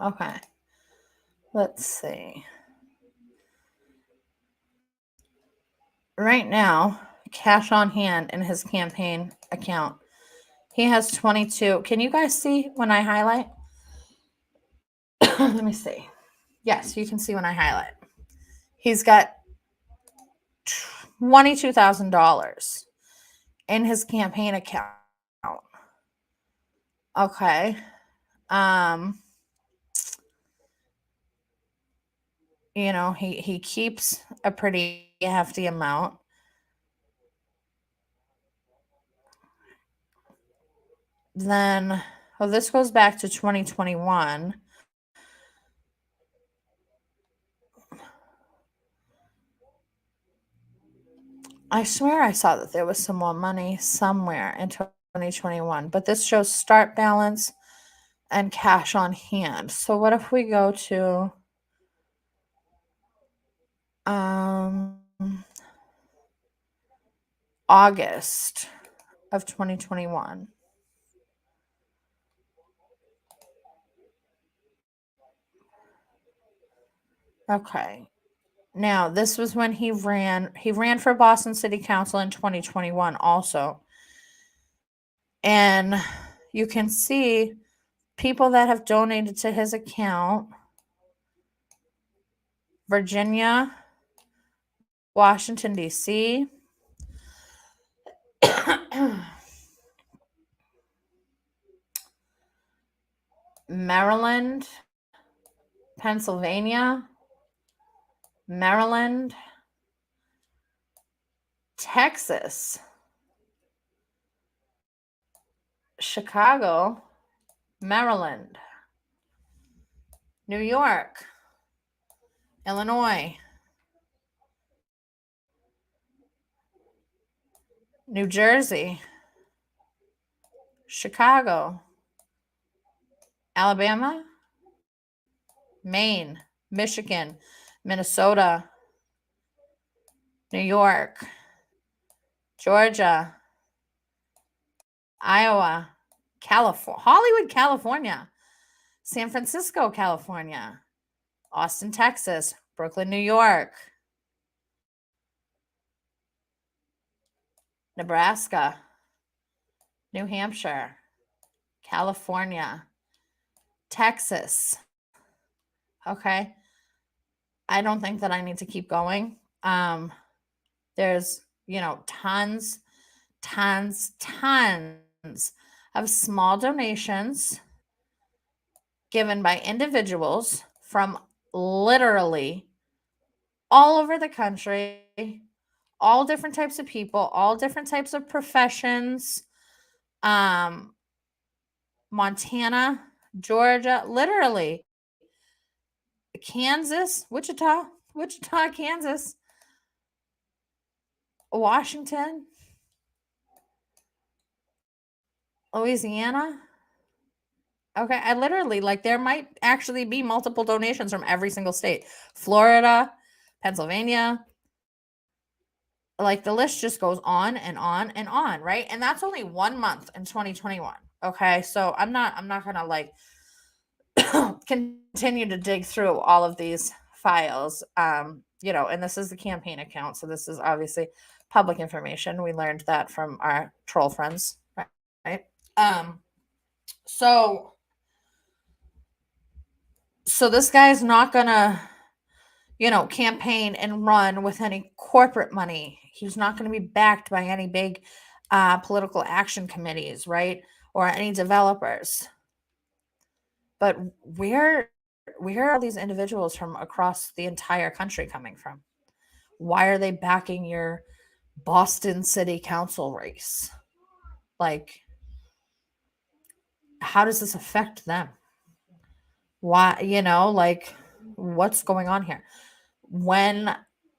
Okay. Let's see. Right now, cash on hand in his campaign account, he has 22. Can you guys see when I highlight? Let me see. Yes, you can see when I highlight. He's got $22,000 in his campaign account. Okay. He keeps a pretty hefty amount. Then, this goes back to 2021. I swear I saw that there was some more money somewhere in 2021, but this shows start balance and cash on hand. So what if we go to August of 2021? Okay. Now, this was when he ran for Boston City Council in 2021 also. And you can see people that have donated to his account: Virginia, Washington, D.C., Maryland, Pennsylvania, Maryland, Texas, Chicago, Maryland, New York, Illinois, New Jersey, Chicago, Alabama, Maine, Michigan, Minnesota, New York, Georgia, Iowa, California, Hollywood, California, San Francisco, California, Austin, Texas, Brooklyn, New York, Nebraska, New Hampshire, California, Texas. Okay. I don't think that I need to keep going. There's, tons of small donations given by individuals from literally all over the country, all different types of people, all different types of professions. Montana, Georgia, literally Kansas, Wichita, Kansas, Washington, Louisiana. Okay, I literally, there might actually be multiple donations from every single state. Florida, Pennsylvania. The list just goes on and on and on, right? And that's only 1 month in 2021. Okay, so I'm not gonna continue to dig through all of these files. And this is the campaign account, so this is obviously public information. We learned that from our troll friends, right? So this guy's not gonna, campaign and run with any corporate money. He's not going to be backed by any big political action committees, right? Or any developers. But where are all these individuals from across the entire country coming from? Why are they backing your Boston City Council race? How does this affect them? Why, what's going on here? When,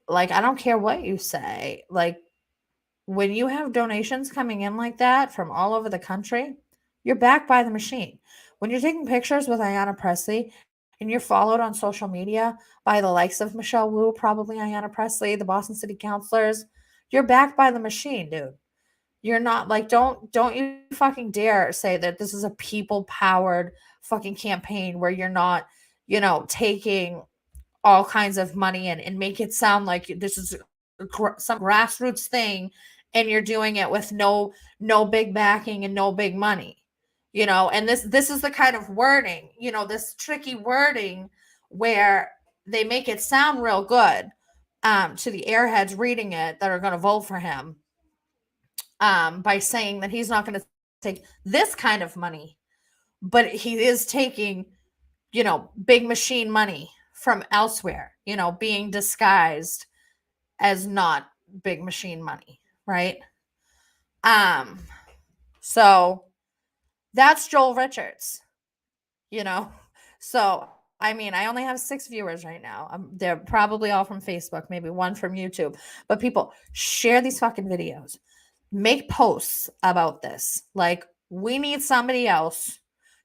I don't care what you say, when you have donations coming in like that from all over the country, you're backed by the machine. When you're taking pictures with Ayanna Pressley and you're followed on social media by the likes of Michelle Wu, probably Ayanna Pressley, the Boston City Councilors, you're backed by the machine, dude. You're not don't you fucking dare say that this is a people-powered fucking campaign where you're not, taking all kinds of money in and make it sound like this is some grassroots thing and you're doing it with no big backing and no big money, and this is the kind of wording, this tricky wording where they make it sound real good to the airheads reading it that are going to vote for him by saying that he's not going to take this kind of money, but he is taking, big machine money from elsewhere, being disguised as not big machine money, right? So that's Joel Richards, So, I only have 6 viewers right now. They're probably all from Facebook, maybe one from YouTube. But people, share these fucking videos. Make posts about this. We need somebody else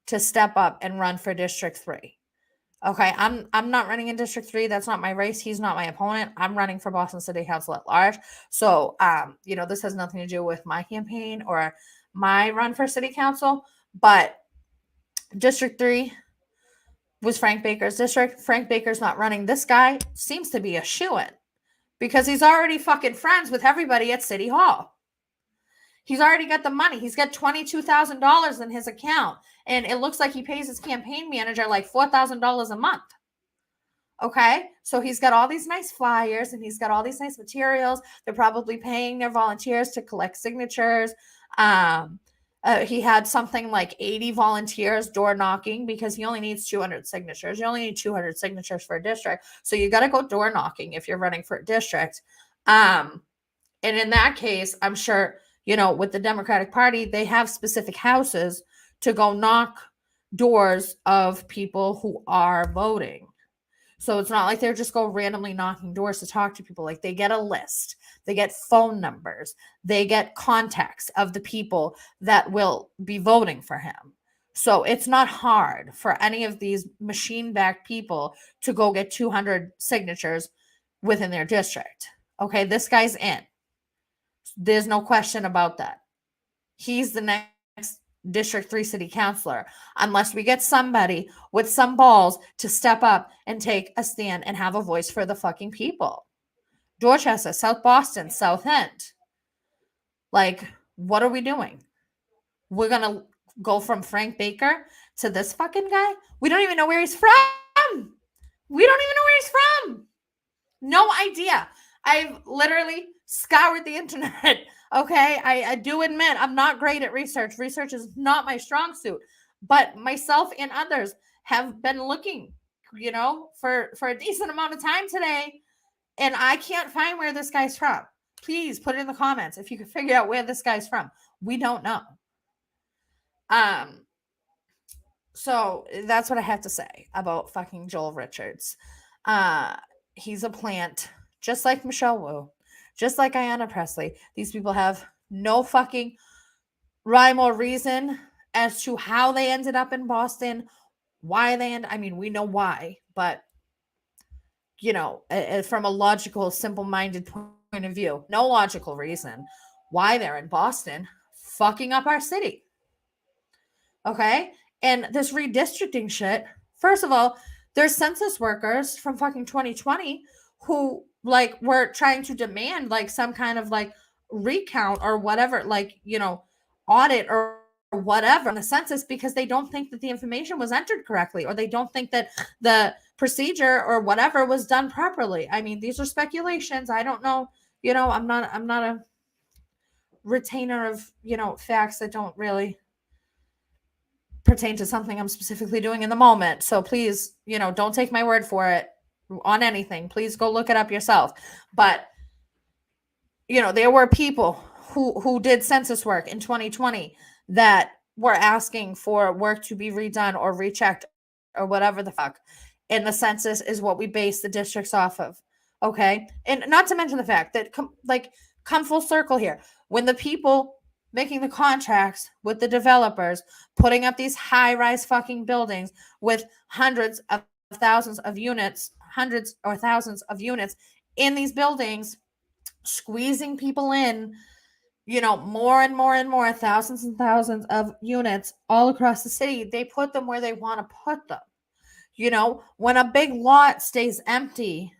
to step up and run for District 3. Okay, I'm not running in District 3. That's not my race. He's not my opponent. I'm running for Boston City Council at large. So, this has nothing to do with my campaign or my run for City Council. But District 3 was Frank Baker's district. Frank Baker's not running. This guy seems to be a shoo-in because he's already fucking friends with everybody at City Hall. He's already got the money. He's got $22,000 in his account. And it looks like he pays his campaign manager $4,000 a month. Okay? So he's got all these nice flyers and he's got all these nice materials. They're probably paying their volunteers to collect signatures. He had something like 80 volunteers door knocking because he only needs 200 signatures. You only need 200 signatures for a district. So you got to go door knocking if you're running for a district. And in that case, I'm sure, with the Democratic Party, they have specific houses to go knock doors of people who are voting. So it's not like they're just go randomly knocking doors to talk to people. They get a list, they get phone numbers, they get contacts of the people that will be voting for him. So it's not hard for any of these machine-backed people to go get 200 signatures within their district. Okay, this guy's in. There's no question about that. He's the next District 3 city councilor, unless we get somebody with some balls to step up and take a stand and have a voice for the fucking people. Dorchester, South Boston, South End. Like, what are we doing? We're going to go from Frank Baker to this fucking guy? We don't even know where he's from. We don't even know where he's from. No idea. I've literally scoured the internet. Okay. I do admit I'm not great at research. Research is not my strong suit. But myself and others have been looking, for a decent amount of time today. And I can't find where this guy's from. Please put it in the comments if you can figure out where this guy's from. We don't know. So that's what I have to say about fucking Joel Richards. He's a plant, just like Michelle Wu, just like Ayanna Pressley. These people have no fucking rhyme or reason as to how they ended up in Boston, why they I mean, we know why, but from a logical, simple-minded point of view, no logical reason why they're in Boston, fucking up our city. Okay? And this redistricting shit, first of all, there's census workers from fucking 2020 who were trying to demand some kind of recount or whatever, audit or whatever on the census because they don't think that the information was entered correctly or they don't think that the procedure or whatever was done properly. I mean, these are speculations. I don't know. I'm not a retainer of, facts that don't really pertain to something I'm specifically doing in the moment. So please, don't take my word for it on anything. Please go look it up yourself. But, there were people who did census work in 2020 that were asking for work to be redone or rechecked or whatever the fuck. And the census is what we base the districts off of. Okay. And not to mention the fact that come full circle here. When the people making the contracts with the developers, putting up these high-rise fucking buildings with hundreds or thousands of units in these buildings, squeezing people in, more and more and more, thousands and thousands of units all across the city. They put them where they want to put them. When a big lot stays empty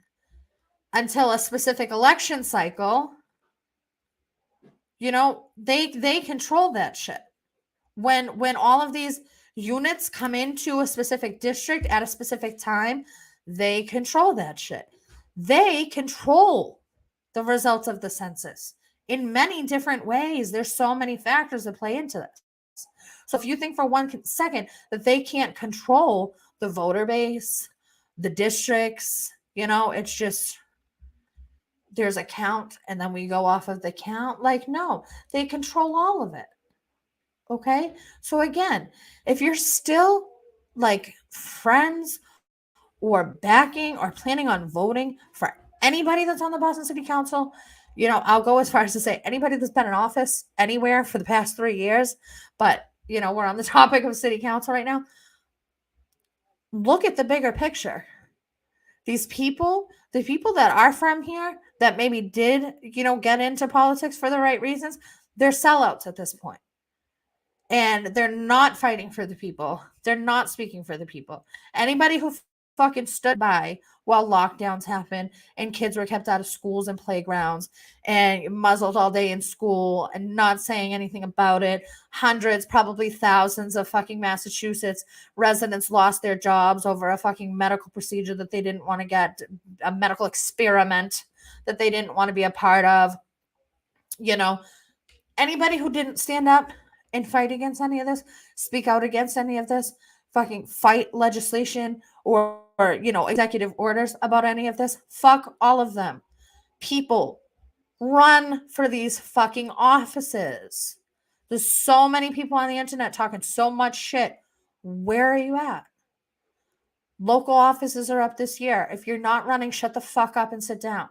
until a specific election cycle, they control that shit. When all of these units come into a specific district at a specific time, they control that shit. They control the results of the census in many different ways. There's so many factors that play into this. So if you think for 1 second that they can't control the voter base, the districts, it's just there's a count and then we go off of the count. No, they control all of it. Okay. So again, if you're still friends or backing or planning on voting for anybody that's on the Boston City Council, I'll go as far as to say anybody that's been in office anywhere for the past 3 years, but we're on the topic of city council right now. Look at the bigger picture. These people, the people that are from here that maybe did, get into politics for the right reasons, they're sellouts at this point. And they're not fighting for the people. They're not speaking for the people. Anybody who fucking stood by while lockdowns happened and kids were kept out of schools and playgrounds and muzzled all day in school and not saying anything about it. Hundreds, probably thousands of fucking Massachusetts residents lost their jobs over a fucking medical procedure that they didn't want to get, a medical experiment that they didn't want to be a part of. Anybody who didn't stand up and fight against any of this, speak out against any of this, fucking fight legislation or executive orders about any of this, fuck all of them. People, run for these fucking offices. There's so many people on the internet talking so much shit. Where are you at? Local offices are up this year. If you're not running, shut the fuck up and sit down.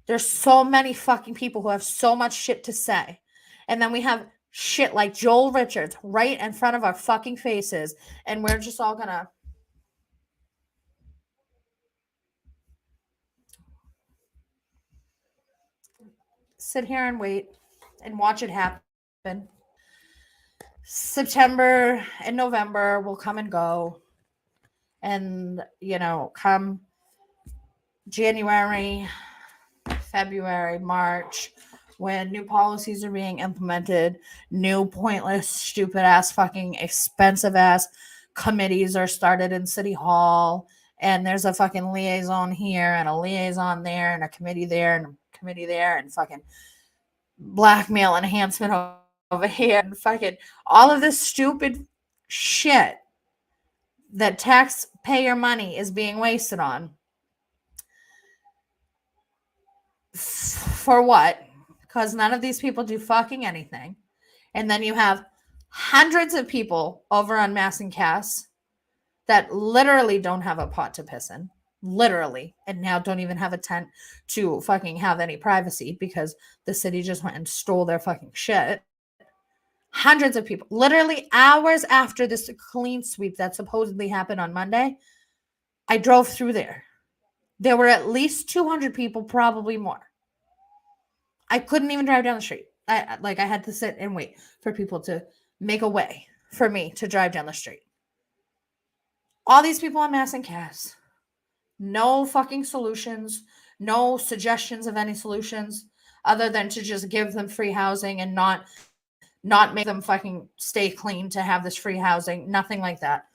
There's so many fucking people who have so much shit to say. And then we have shit like Joel Richards right in front of our fucking faces, and we're just all gonna sit here and wait and watch it happen. September and November will come and go. And, come January, February, March, when new policies are being implemented, new pointless, stupid ass, fucking expensive ass committees are started in City Hall. And there's a fucking liaison here and a liaison there and a committee there and a committee there and fucking blackmail enhancement over here and fucking all of this stupid shit that taxpayer money is being wasted on. For what? Because none of these people do fucking anything. And then you have hundreds of people over on Mass and Cass that literally don't have a pot to piss in. Literally. And now don't even have a tent to fucking have any privacy because the city just went and stole their fucking shit. Hundreds of people, literally hours after this clean sweep that supposedly happened on Monday, I drove through there. There were at least 200 people, probably more. I couldn't even drive down the street. I had to sit and wait for people to make a way for me to drive down the street. All these people on Mass and Cass, no fucking solutions, no suggestions of any solutions other than to just give them free housing and not make them fucking stay clean to have this free housing. Nothing like that.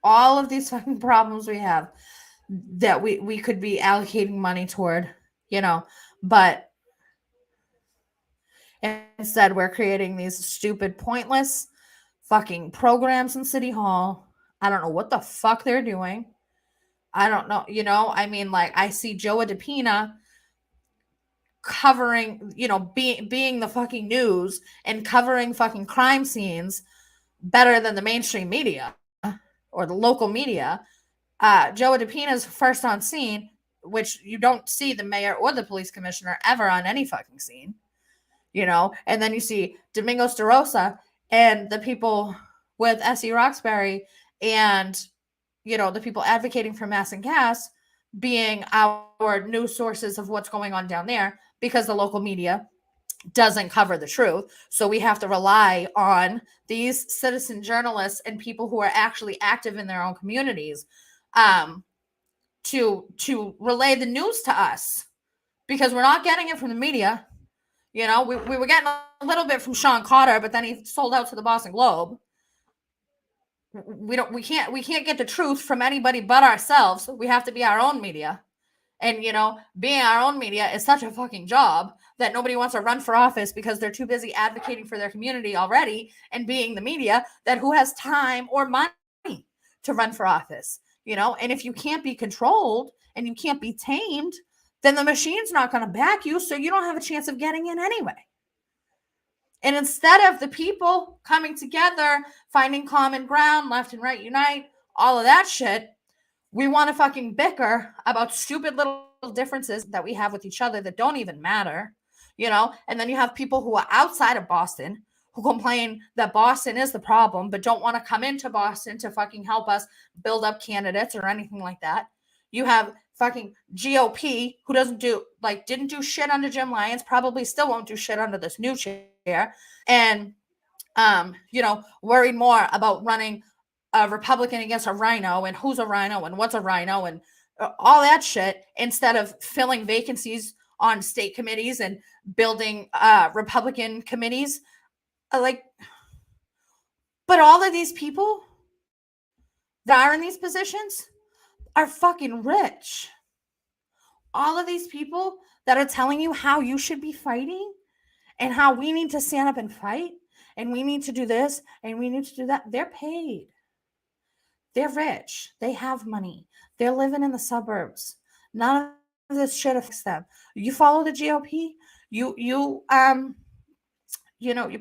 All of these fucking problems we have that we could be allocating money toward, but instead we're creating these stupid, pointless fucking programs in City Hall. I don't know what the fuck they're doing. I don't know, I see Joa DePina covering, being the fucking news and covering fucking crime scenes better than the mainstream media or the local media. Joa DePina's first on scene, which you don't see the mayor or the police commissioner ever on any fucking scene, and then you see Domingos DeRosa and the people with S.E. Roxbury and, the people advocating for Mass and Cass being our news sources of what's going on down there because the local media doesn't cover the truth. So we have to rely on these citizen journalists and people who are actually active in their own communities to relay the news to us because we're not getting it from the media. We were getting a little bit from Sean Cotter, but then he sold out to the Boston Globe. We can't get the truth from anybody but ourselves. We have to be our own media. And, being our own media is such a fucking job that nobody wants to run for office because they're too busy advocating for their community already and being the media that who has time or money to run for office, and if you can't be controlled and you can't be tamed, then the machine's not going to back you. So you don't have a chance of getting in anyway. And instead of the people coming together, finding common ground, left and right unite, all of that shit, we want to fucking bicker about stupid little differences that we have with each other that don't even matter, and then you have people who are outside of Boston who complain that Boston is the problem, but don't want to come into Boston to fucking help us build up candidates or anything like that. You have fucking GOP who didn't do shit under Jim Lyons, probably still won't do shit under this new chair, and, worried more about running a Republican against a rhino and who's a rhino and what's a rhino and all that shit instead of filling vacancies on state committees and building Republican committees. But all of these people that are in these positions are fucking rich. All of these people that are telling you how you should be fighting and how we need to stand up and fight and we need to do this and we need to do that, they're paid. They're rich. They have money. They're living in the suburbs. None of this shit affects them. You follow the GOP. You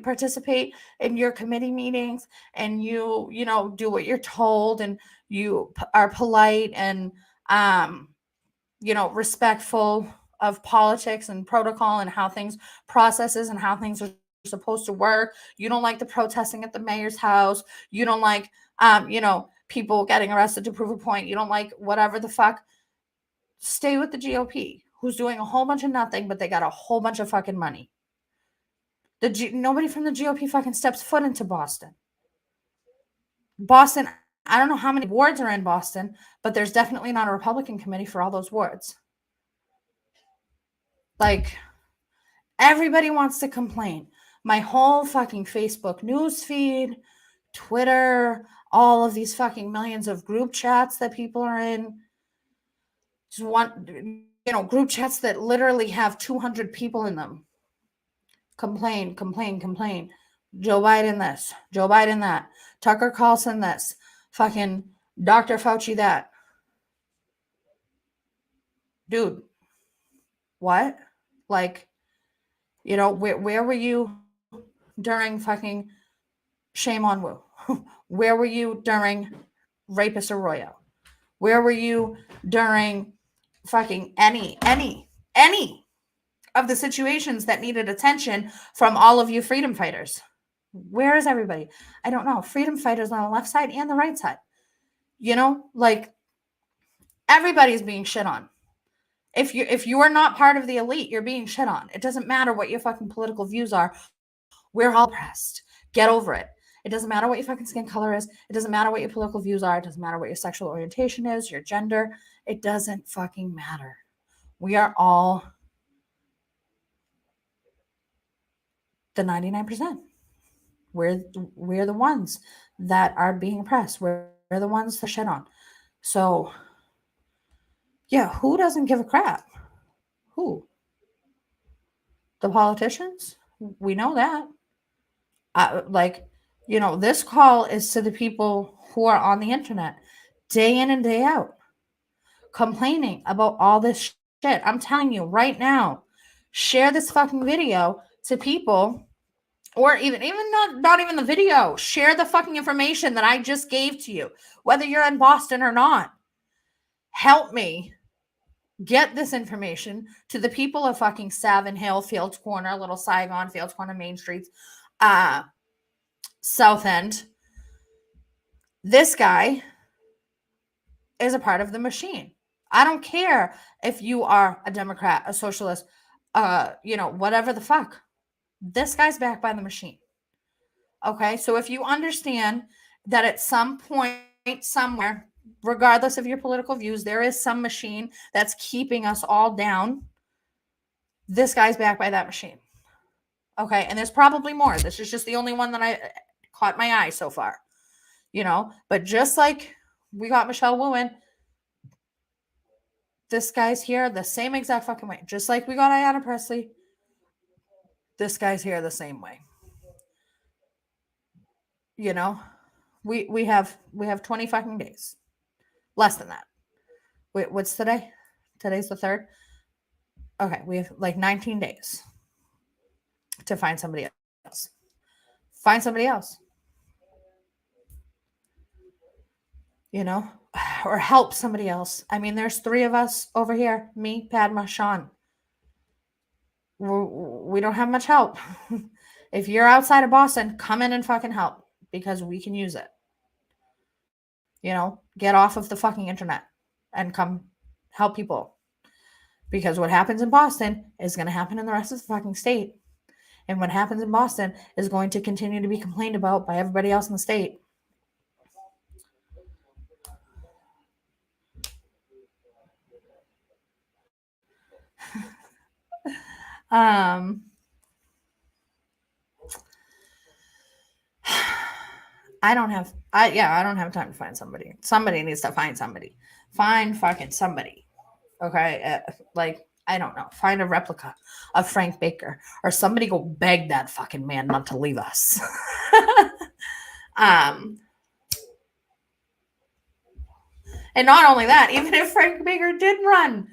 participate in your committee meetings and you do what you're told and you are polite and respectful of politics and protocol and how things processes and how things are supposed to work. You don't like the protesting at the mayor's house. You don't like, people getting arrested to prove a point. You don't like whatever the fuck. Stay with the GOP, who's doing a whole bunch of nothing, but they got a whole bunch of fucking money. Nobody from the GOP fucking steps foot into Boston. Boston, I don't know how many wards are in Boston, but there's definitely not a Republican committee for all those wards. Like, everybody wants to complain. My whole fucking Facebook news feed, Twitter, all of these fucking millions of group chats that people are in. Just group chats that literally have 200 people in them. Complain. Joe Biden this, Joe Biden that, Tucker Carlson this, fucking Dr. Fauci that. Dude, what? Like, where were you during fucking Shame on Wu? Where were you during Rapist Arroyo? Where were you during fucking any of the situations that needed attention from all of you freedom fighters? Where is everybody? I don't know. Freedom fighters on the left side and the right side. Like, everybody's being shit on. If you are not part of the elite, you're being shit on. It doesn't matter what your fucking political views are. We're all oppressed. Get over it. It doesn't matter what your fucking skin color is. It doesn't matter what your political views are. It doesn't matter what your sexual orientation is, your gender. It doesn't fucking matter. We are all the 99%. We're the ones that are being oppressed. We're the ones that shit on. So, yeah, who doesn't give a crap? Who? The politicians? We know that. This call is to the people who are on the internet day in and day out complaining about all this shit. I'm telling you right now, share this fucking video to people, or even not even the video. Share the fucking information that I just gave to you, whether you're in Boston or not. Help me get this information to the people of fucking Savin Hill, Fields Corner, Little Saigon, Fields Corner, Main Streets, South End. This guy is a part of the machine. I don't care if you are a Democrat, a socialist, whatever the fuck. This guy's backed by the machine. Okay, so if you understand that at some point, somewhere, regardless of your political views, there is some machine that's keeping us all down, this guy's backed by that machine. Okay, and there's probably more. This is just the only one that I caught my eye so far. But just like we got Michelle Wu in, this guy's here the same exact fucking way. Just like we got Ayanna Pressley, this guy's here the same way. We have 20 fucking days. Less than that. Wait, what's today? Today's the 3rd. Okay, we have like 19 days to find somebody else. Find somebody else. Or help somebody else. I mean, there's 3 of us over here. Me, Padma, Sean. We don't have much help. If you're outside of Boston, come in and fucking help, because we can use it. Get off of the fucking internet and come help people. Because what happens in Boston is going to happen in the rest of the fucking state. And what happens in Boston is going to continue to be complained about by everybody else in the state. I don't have time to find somebody. Somebody needs to find somebody. Find fucking somebody. Okay? I don't know. Find a replica of Frank Baker, or somebody go beg that fucking man not to leave us. And not only that, even if Frank Baker did run,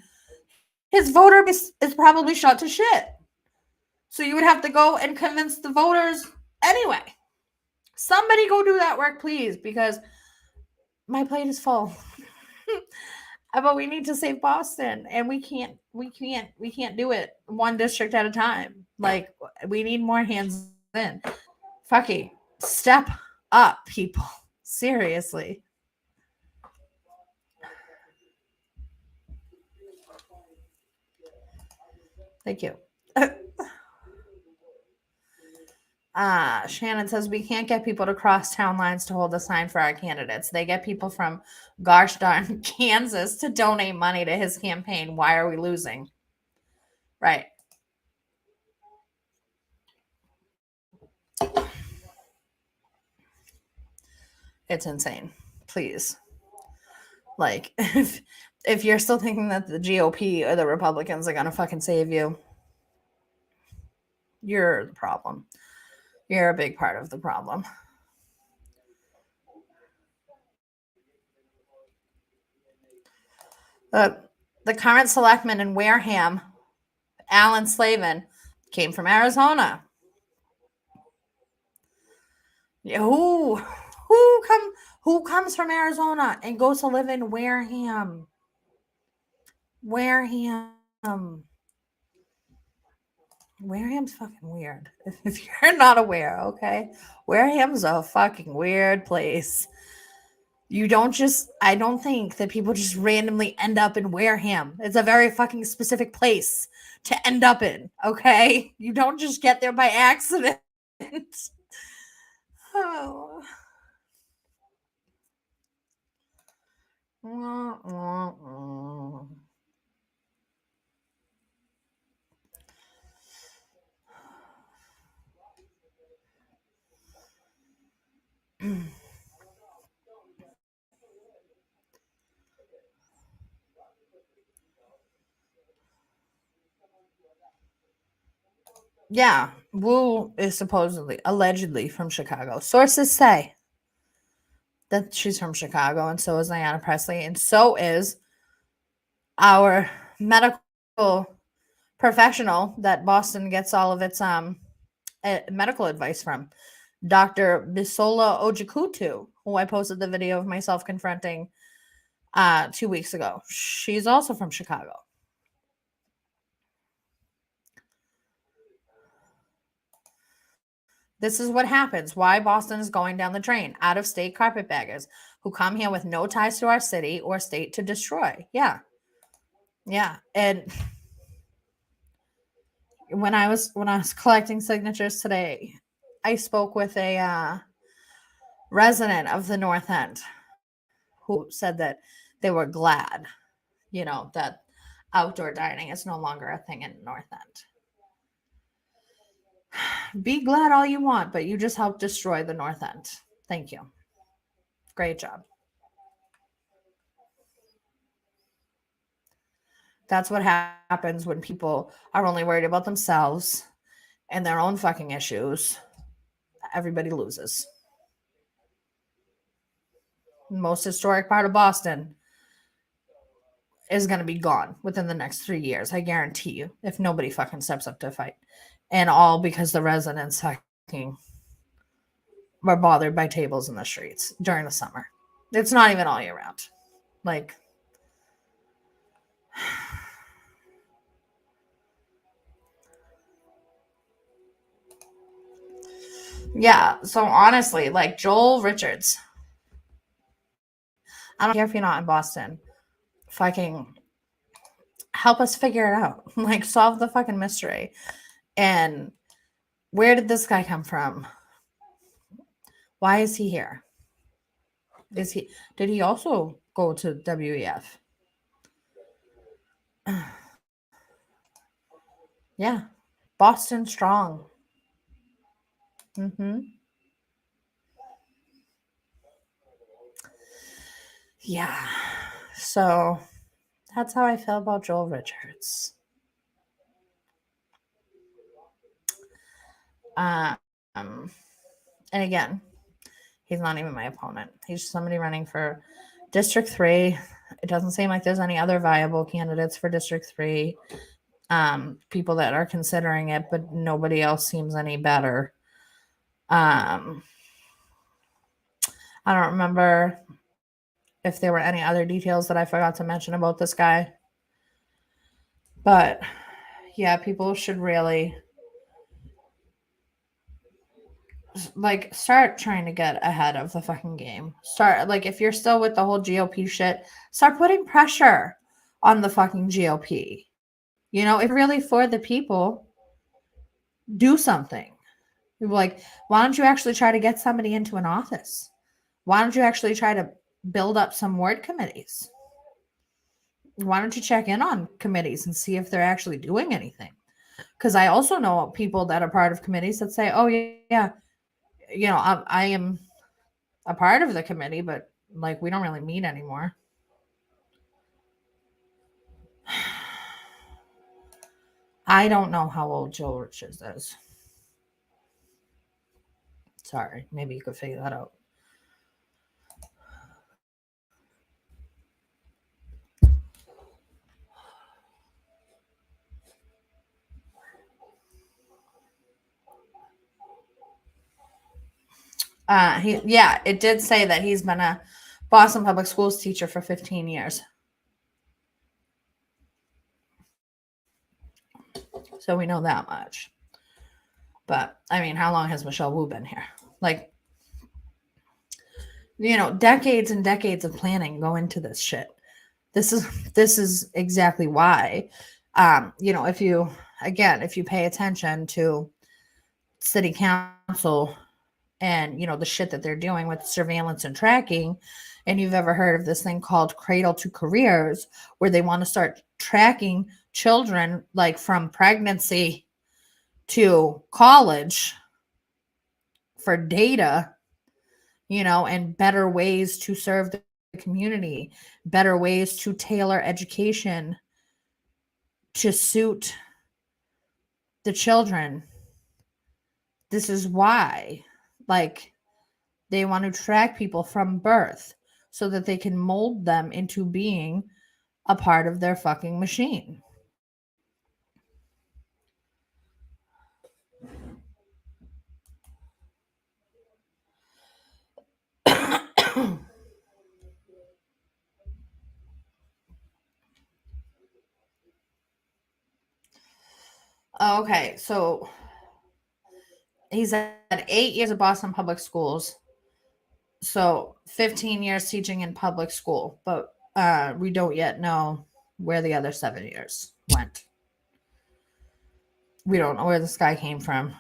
his voter base is probably shot to shit. So you would have to go and convince the voters anyway. Somebody go do that work, please, because my plate is full. But we need to save Boston, and we can't do it one district at a time. Like, we need more hands in. Fucking step up, people. Seriously. Thank you. Shannon says we can't get people to cross town lines to hold a sign for our candidates. They get people from gosh darn Kansas to donate money to his campaign. Why are we losing? Right. It's insane. Please. Like, if you're still thinking that the GOP or the Republicans are gonna fucking save you, you're the problem. You're a big part of the problem. The current selectman in Wareham, Alan Slavin, came from Arizona. Who comes from Arizona and goes to live in Wareham? Wareham's fucking weird. If you're not aware, okay? Wareham's a fucking weird place. I don't think that people just randomly end up in Wareham. It's a very fucking specific place to end up in, okay? You don't just get there by accident. Oh. Yeah, Wu is allegedly from Chicago. Sources say that she's from Chicago, and so is Ayanna Pressley, and so is our medical professional that Boston gets all of its medical advice from, Dr. Bisola Ojikutu, who I posted the video of myself confronting 2 weeks ago. She's also from Chicago. This is what happens. Why Boston is going down the drain. Out of state carpetbaggers who come here with no ties to our city or state to destroy. Yeah. Yeah. And when I was collecting signatures today, I spoke with a resident of the North End who said that they were glad, that outdoor dining is no longer a thing in North End. Be glad all you want, but you just helped destroy the North End. Thank you. Great job. That's what happens when people are only worried about themselves and their own fucking issues. Everybody loses. Most historic part of Boston is going to be gone within the next 3 years. I guarantee you, if nobody fucking steps up to fight. And all because the residents fucking were bothered by tables in the streets during the summer. It's not even all year round. Like, yeah. So honestly, like Joel Richards, I don't care if you're not in Boston. Fucking help us figure it out. Like, solve the fucking mystery. And where did this guy come from? Why is he here? Did he also go to WEF? Yeah. Boston strong. Yeah. So that's how I feel about Joel Richards. And again, he's not even my opponent. He's somebody running for District 3. It doesn't seem like there's any other viable candidates for District 3. People that are considering it, but nobody else seems any better. I don't remember if there were any other details that I forgot to mention about this guy. But yeah, people should really like start trying to get ahead of the fucking game. Start like if you're still with the whole GOP shit, start putting pressure on the fucking GOP. You know, if you're really for the people, do something. Like, why don't you actually try to get somebody into an office? Why don't you actually try to build up some ward committees? Why don't you check in on committees and see if they're actually doing anything? Because I also know people that are part of committees that say, oh, yeah, you know, I am a part of the committee, but like we don't really meet anymore. I don't know how old Joe Riches is. Sorry, maybe you could figure that out. It did say that he's been a Boston Public Schools teacher for 15 years. So we know that much. But I mean, how long has Michelle Wu been here? Like, you know, decades and decades of planning go into this shit. This is exactly why. You know, if you pay attention to city council and, you know, the shit that they're doing with surveillance and tracking, and you've ever heard of this thing called Cradle to Careers, where they want to start tracking children like from pregnancy to college for data, you know, and better ways to serve the community, better ways to tailor education to suit the children. This is why, like, they want to track people from birth so that they can mold them into being a part of their fucking machine. Okay, so he's had 8 years of Boston Public Schools. So 15 years teaching in public school, but we don't yet know where the other 7 years went. We don't know where this guy came from.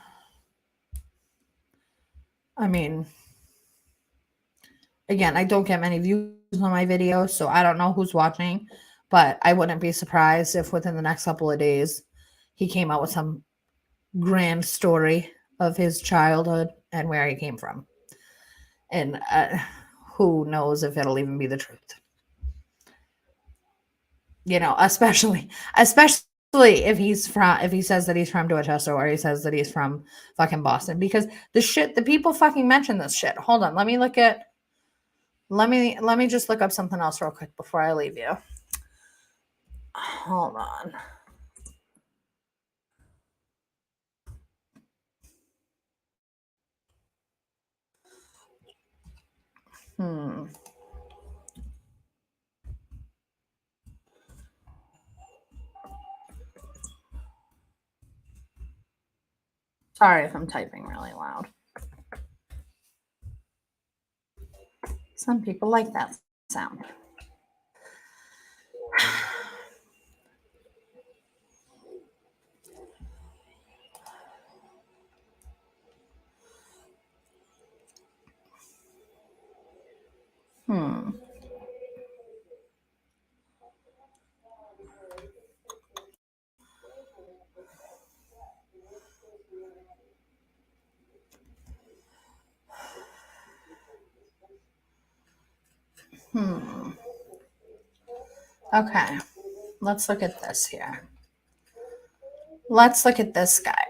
I mean, again, I don't get many views on my videos, so I don't know who's watching, but I wouldn't be surprised if within the next couple of days he came out with some grand story of his childhood and where he came from. And who knows if it'll even be the truth. You know, especially if he says that he's from Dorchester or he says that he's from fucking Boston, because the people fucking mention this shit. Hold on, let me just look up something else real quick before I leave you. Hold on. Sorry if I'm typing really loud. Some people like that sound. Okay, let's look at this here. Let's look at this guy.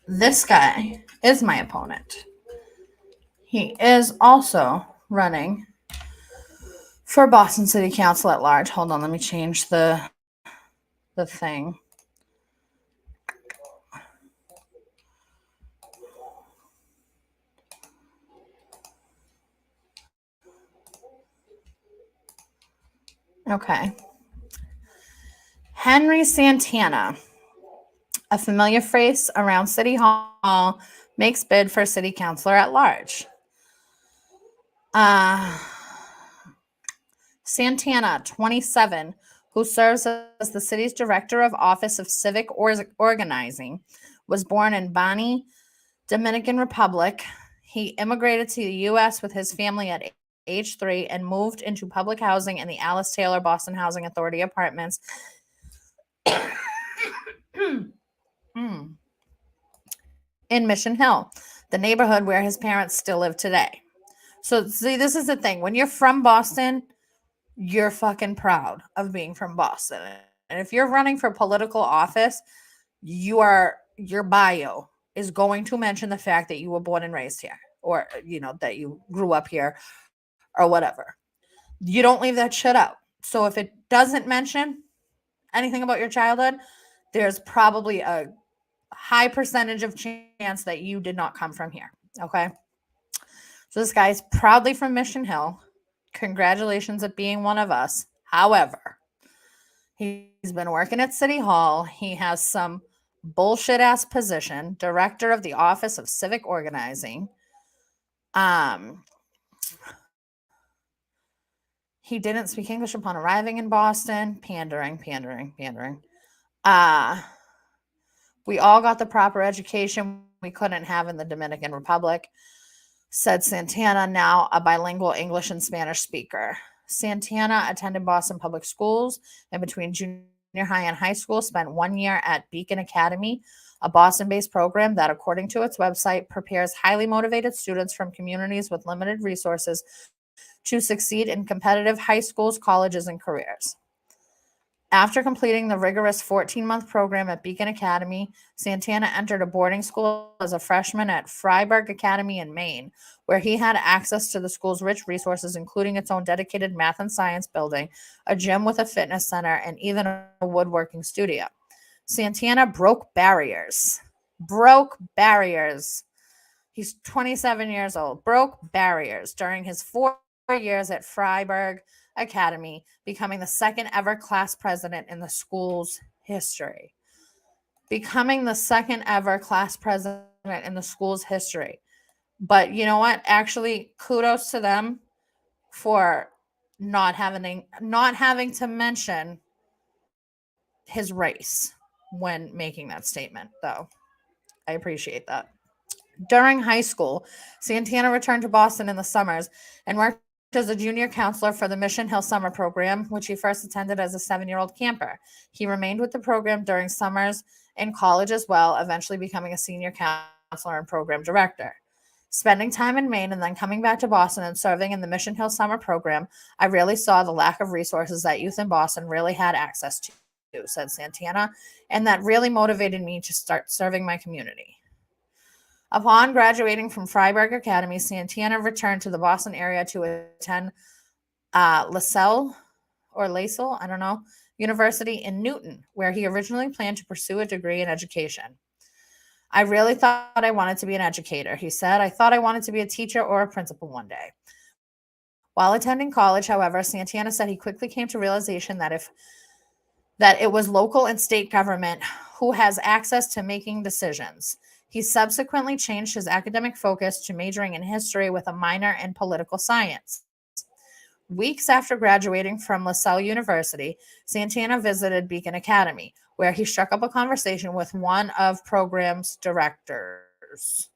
This guy is my opponent. He is also running for Boston City Council at large. Hold on, let me change the thing. Okay. Henry Santana, a familiar face around City Hall, makes bid for city councilor at large. Santana, 27, who serves as the city's director of Office of Civic Organizing, was born in Bani, Dominican Republic. He immigrated to the U.S. with his family at age 3 and moved into public housing in the Alice Taylor Boston Housing Authority apartments in Mission Hill, the neighborhood where his parents still live today. So, see, this is the thing. When you're from Boston, you're fucking proud of being from Boston. And if you're running for political office, your bio is going to mention the fact that you were born and raised here, or that you grew up here or whatever. You don't leave that shit out. So if it doesn't mention anything about your childhood, there's probably a high percentage of chance that you did not come from here. Okay. So this guy's proudly from Mission Hill. Congratulations at being one of us. However, he's been working at City Hall. He has some bullshit ass position, director of the Office of Civic Organizing. He didn't speak English upon arriving in Boston. Pandering. We all got the proper education we couldn't have in the Dominican Republic, said Santana, now a bilingual English and Spanish speaker. Santana attended Boston Public Schools and between junior high and high school spent 1 year at Beacon Academy, a Boston-based program that, according to its website, prepares highly motivated students from communities with limited resources to succeed in competitive high schools, colleges, and careers. After completing the rigorous 14-month program at Beacon Academy, Santana entered a boarding school as a freshman at Fryeburg Academy in Maine, where he had access to the school's rich resources, including its own dedicated math and science building, a gym with a fitness center, and even a woodworking studio. Santana broke barriers. He's 27 years old. Broke barriers during his 4 years at Fryeburg Academy, becoming the second ever class president in the school's history. But you know what? Actually, kudos to them for not having to mention his race when making that statement, though. I appreciate that. During high school, Santana returned to Boston in the summers and worked as a junior counselor for the Mission Hill Summer Program, which he first attended as a 7-year-old camper. He remained with the program during summers in college as well, eventually becoming a senior counselor and program director. Spending time in Maine and then coming back to Boston and serving in the Mission Hill Summer Program, I really saw the lack of resources that youth in Boston really had access to, said Santana, and that really motivated me to start serving my community. Upon graduating from Fryeburg Academy, Santana returned to the Boston area to attend LaSalle University in Newton, where he originally planned to pursue a degree in education. I really thought I wanted to be an educator, he said. I thought I wanted to be a teacher or a principal one day. While attending college, however, Santana said he quickly came to realization that it was local and state government who has access to making decisions. He subsequently changed his academic focus to majoring in history with a minor in political science. Weeks after graduating from LaSalle University, Santana visited Beacon Academy, where he struck up a conversation with one of program's directors.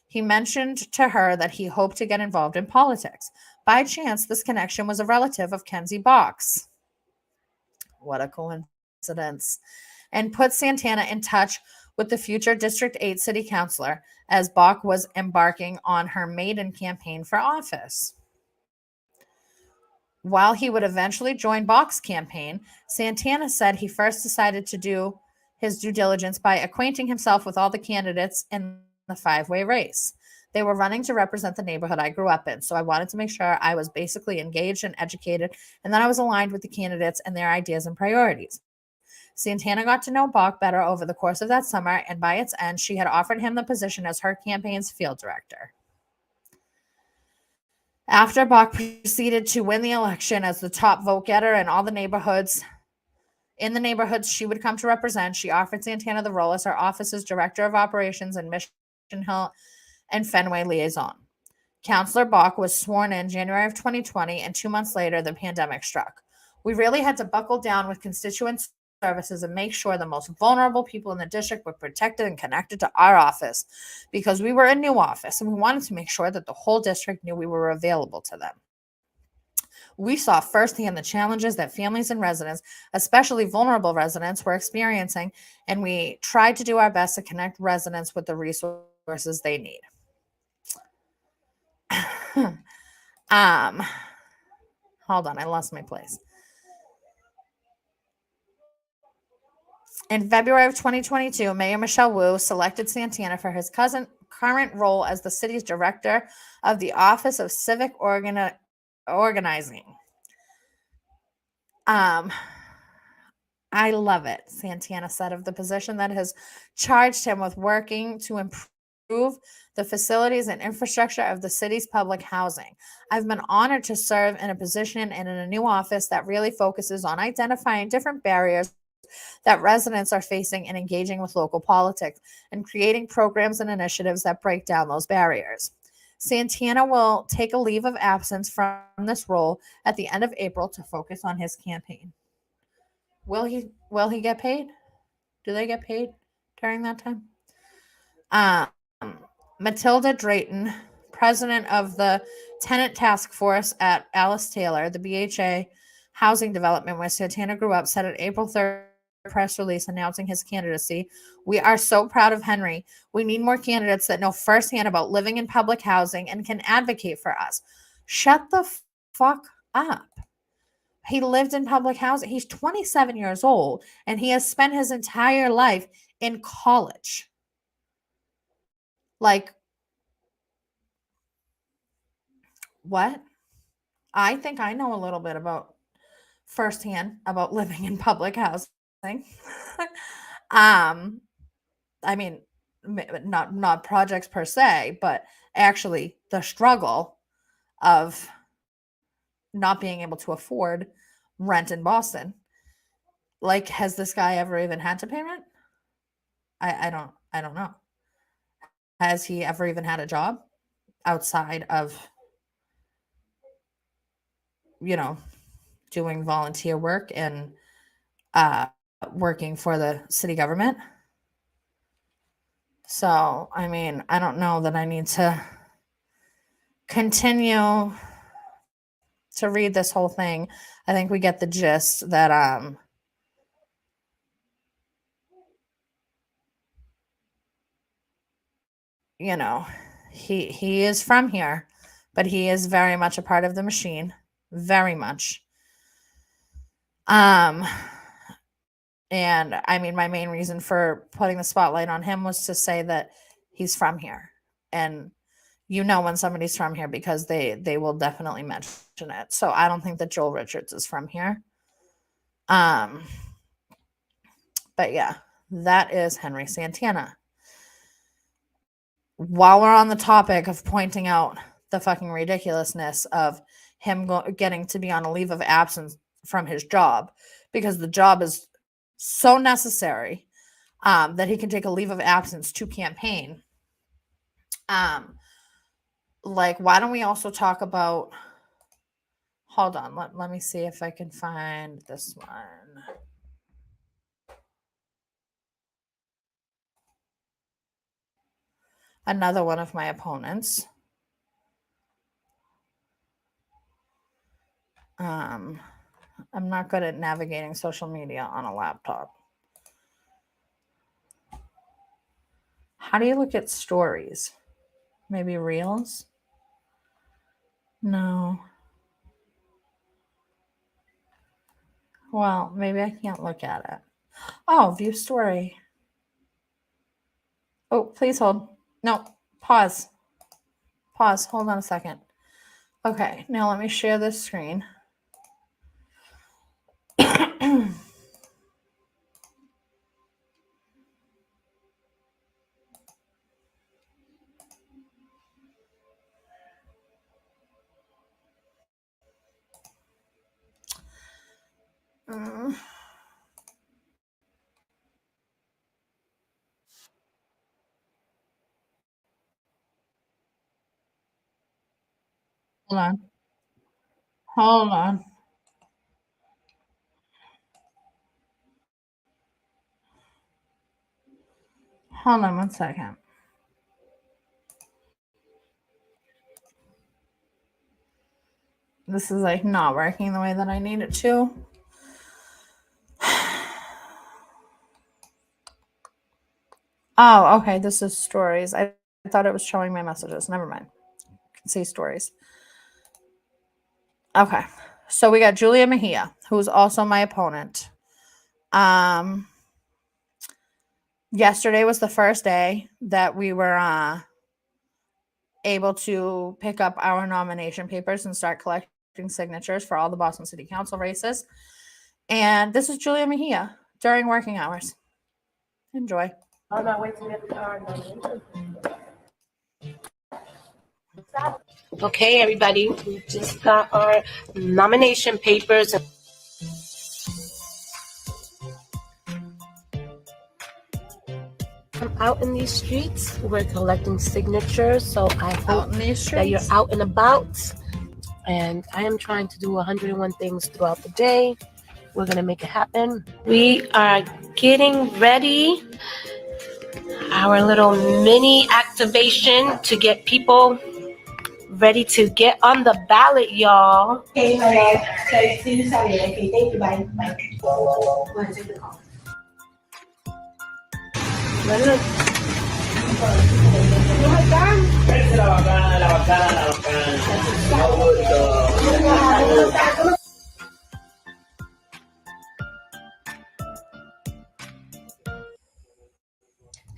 He mentioned to her that he hoped to get involved in politics. By chance, this connection was a relative of Kenzie Bok's. What a coincidence. And put Santana in touch with the future District 8 city councilor as Bok was embarking on her maiden campaign for office. While he would eventually join Bok's campaign, Santana said he first decided to do his due diligence by acquainting himself with all the candidates in the 5-way race. They were running to represent the neighborhood I grew up in, so I wanted to make sure I was basically engaged and educated, and that I was aligned with the candidates and their ideas and priorities. Santana got to know Bok better over the course of that summer, and by its end, she had offered him the position as her campaign's field director. After Bach proceeded to win the election as the top vote getter in all the neighborhoods, she would come to represent, she offered Santana the role as her office's director of operations and Mission Hill and Fenway liaison. Councillor Bach was sworn in January of 2020, and 2 months later, the pandemic struck. We really had to buckle down with constituent services and make sure the most vulnerable people in the district were protected and connected to our office, because we were a new office and we wanted to make sure that the whole district knew we were available to them. We saw firsthand the challenges that families and residents, especially vulnerable residents, were experiencing, and we tried to do our best to connect residents with the resources they need. Hold on, I lost my place. In February of 2022, Mayor Michelle Wu selected Santana for his current role as the city's director of the Office of Civic Organizing. I love it, Santana said of the position that has charged him with working to improve the facilities and infrastructure of the city's public housing. I've been honored to serve in a position and in a new office that really focuses on identifying different barriers that residents are facing in engaging with local politics and creating programs and initiatives that break down those barriers. Santana will take a leave of absence from this role at the end of April to focus on his campaign. Will he get paid? Do they get paid during that time? Matilda Drayton, president of the tenant task force at Alice Taylor, the BHA housing development where Santana grew up, said at April 3rd press release announcing his candidacy, "We are so proud of Henry. We need more candidates that know firsthand about living in public housing and can advocate for us." Shut the fuck up. He lived in public housing. He's 27 years old, and he has spent his entire life in college. Like, what? I think I know a little bit about firsthand about living in public housing. I mean, not projects per se, but actually the struggle of not being able to afford rent in Boston. Like, has this guy ever even had to pay rent? I don't know. Has he ever even had a job outside of, doing volunteer work and working for the city government? So, I mean, I don't know that I need to continue to read this whole thing. I think we get the gist that he is from here, but he is very much a part of the machine, very much. And I mean, my main reason for putting the spotlight on him was to say that he's from here, and when somebody's from here because they will definitely mention it. So I don't think that Joel Richards is from here. But yeah, that is Henry Santana. While we're on the topic of pointing out the fucking ridiculousness of him getting to be on a leave of absence from his job, because the job is so necessary that he can take a leave of absence to campaign. Like, why don't we also talk about, hold on, let me see if I can find this one. Another one of my opponents. I'm not good at navigating social media on a laptop. How do you look at stories? Maybe reels? No. Well, maybe I can't look at it. Oh, view story. Oh, please hold. No, pause. Pause. Hold on a second. Okay, now let me share this screen. Hold on. Hold on. Hold on 1 second. This is like not working the way that I need it to. Oh, okay. This is stories. I thought it was showing my messages. Never mind. I can see stories. Okay. So we got Julia Mejia, who's also my opponent. Yesterday was the first day that we were able to pick up our nomination papers and start collecting signatures for all the Boston City Council races. And this is Julia Mejia during working hours. Enjoy. On our way to get our nomination. Okay, everybody, we just got our nomination papers. I'm out in these streets. We're collecting signatures, so I hope that you're out and about. And I am trying to do 101 things throughout the day. We're going to make it happen. We are getting ready. Our little mini activation to get people ready to get on the ballot, y'all. Okay, my love. So, see you Saturday. Okay, thank you. Bye. Bye. Go ahead, take the call.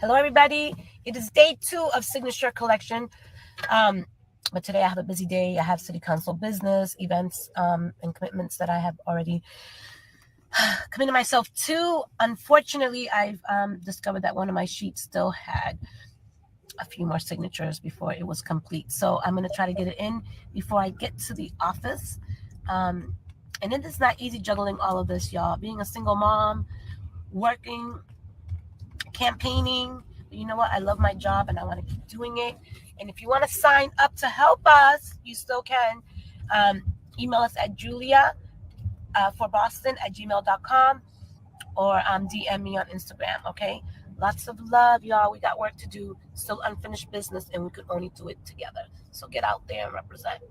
Hello, everybody. It is day 2 of signature collection. But today I have a busy day. I have city council business, events, and commitments that I have already committed myself to. Unfortunately, I've discovered that one of my sheets still had a few more signatures before it was complete. So I'm going to try to get it in before I get to the office. And it is not easy juggling all of this, y'all. Being a single mom, working, campaigning. But you know what? I love my job and I want to keep doing it. And if you want to sign up to help us, you still can. Email us at julia4boston@gmail.com or DM me on Instagram, okay? Lots of love, y'all. We got work to do, still unfinished business, and we could only do it together. So get out there and represent.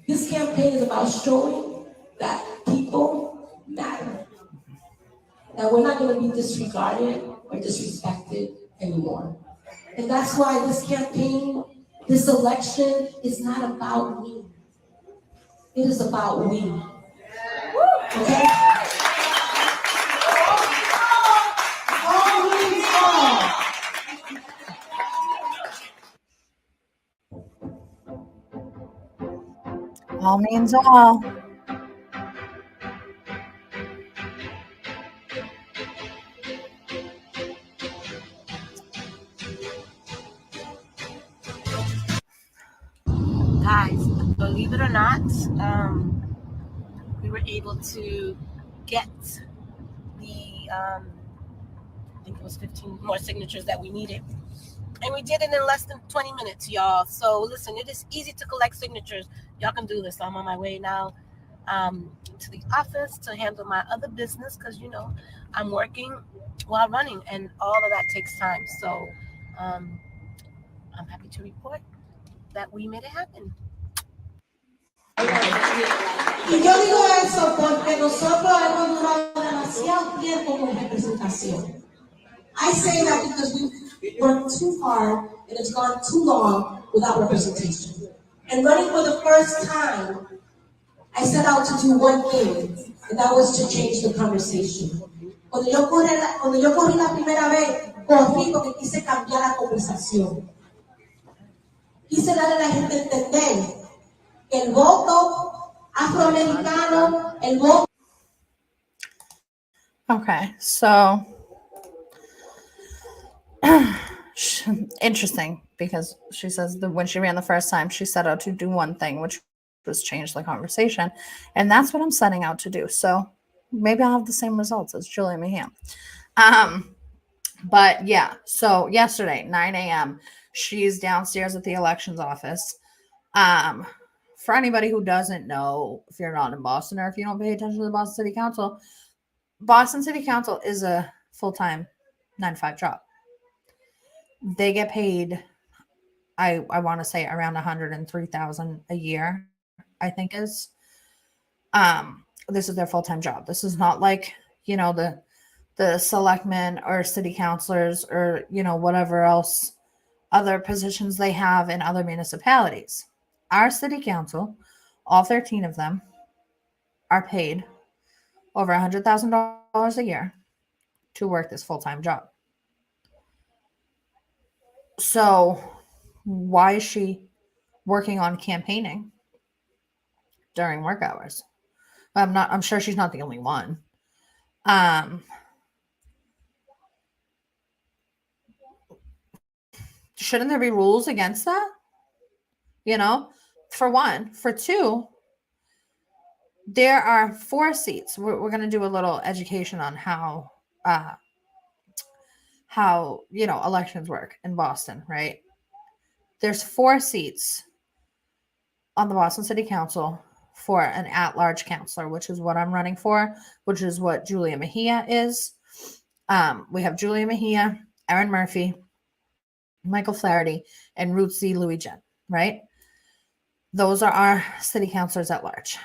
This campaign is about showing that people matter. That we're not going to be disregarded or disrespected anymore. And that's why this campaign, this election is not about me. It is about we. Okay? All means all. All means all. Guys, believe it or not, we were able to get the, I think it was 15 more signatures that we needed. And we did it in less than 20 minutes, y'all. So listen, it is easy to collect signatures. Y'all can do this. I'm on my way now to the office to handle my other business because, you know, I'm working while running and all of that takes time. So I'm happy to report that we made it happen. Y yo digo eso porque nosotros hemos durado demasiado tiempo con representación. I say that because we worked too hard and it's gone too long without representation. And running for the first time, I set out to do one thing, and that was to change the conversation. Cuando yo corrí la primera vez, corrí porque quise cambiar la conversación. Quise darle a la gente a entender que el voto afroamericano, el voto. Okay, so interesting because she says that when she ran the first time, she set out to do one thing, which was change the conversation. And that's what I'm setting out to do. So maybe I'll have the same results as Julia Mejia. But yeah, so yesterday, 9 a.m., she's downstairs at the elections office. For anybody who doesn't know, if you're not in Boston or if you don't pay attention to the Boston City Council is a full-time 9 to 5 job. They get paid, I want to say around $103,000 a year, I think is. This is their full-time job. This is not like, the selectmen or city councilors or, whatever else other positions they have in other municipalities. Our city council, all 13 of them, are paid over $100,000 a year to work this full-time job. So why is she working on campaigning during work hours? I'm sure she's not the only one. Shouldn't there be rules against that? For one. For two, there are 4 seats. We're going to do a little education on how elections work in Boston, right? There's 4 seats on the Boston City Council for an at-large councilor, which is what I'm running for, which is what Julia Mejia is. We have Julia Mejia, Erin Murphy, Michael Flaherty, and Ruth C. Louis Jen, right? Those are our city councilors at large.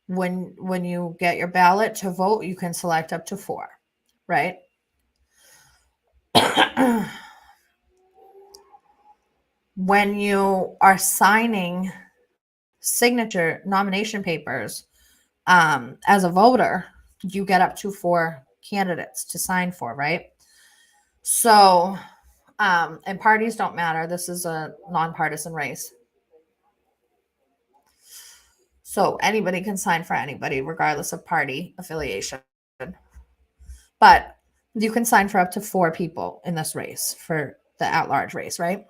When you get your ballot to vote, you can select up to 4, right? When you are signing signature nomination papers, as a voter, you get up to 4 candidates to sign for, right? So, and parties don't matter. This is a nonpartisan race. So anybody can sign for anybody, regardless of party affiliation. But you can sign for up to 4 people in this race for the at-large race, right?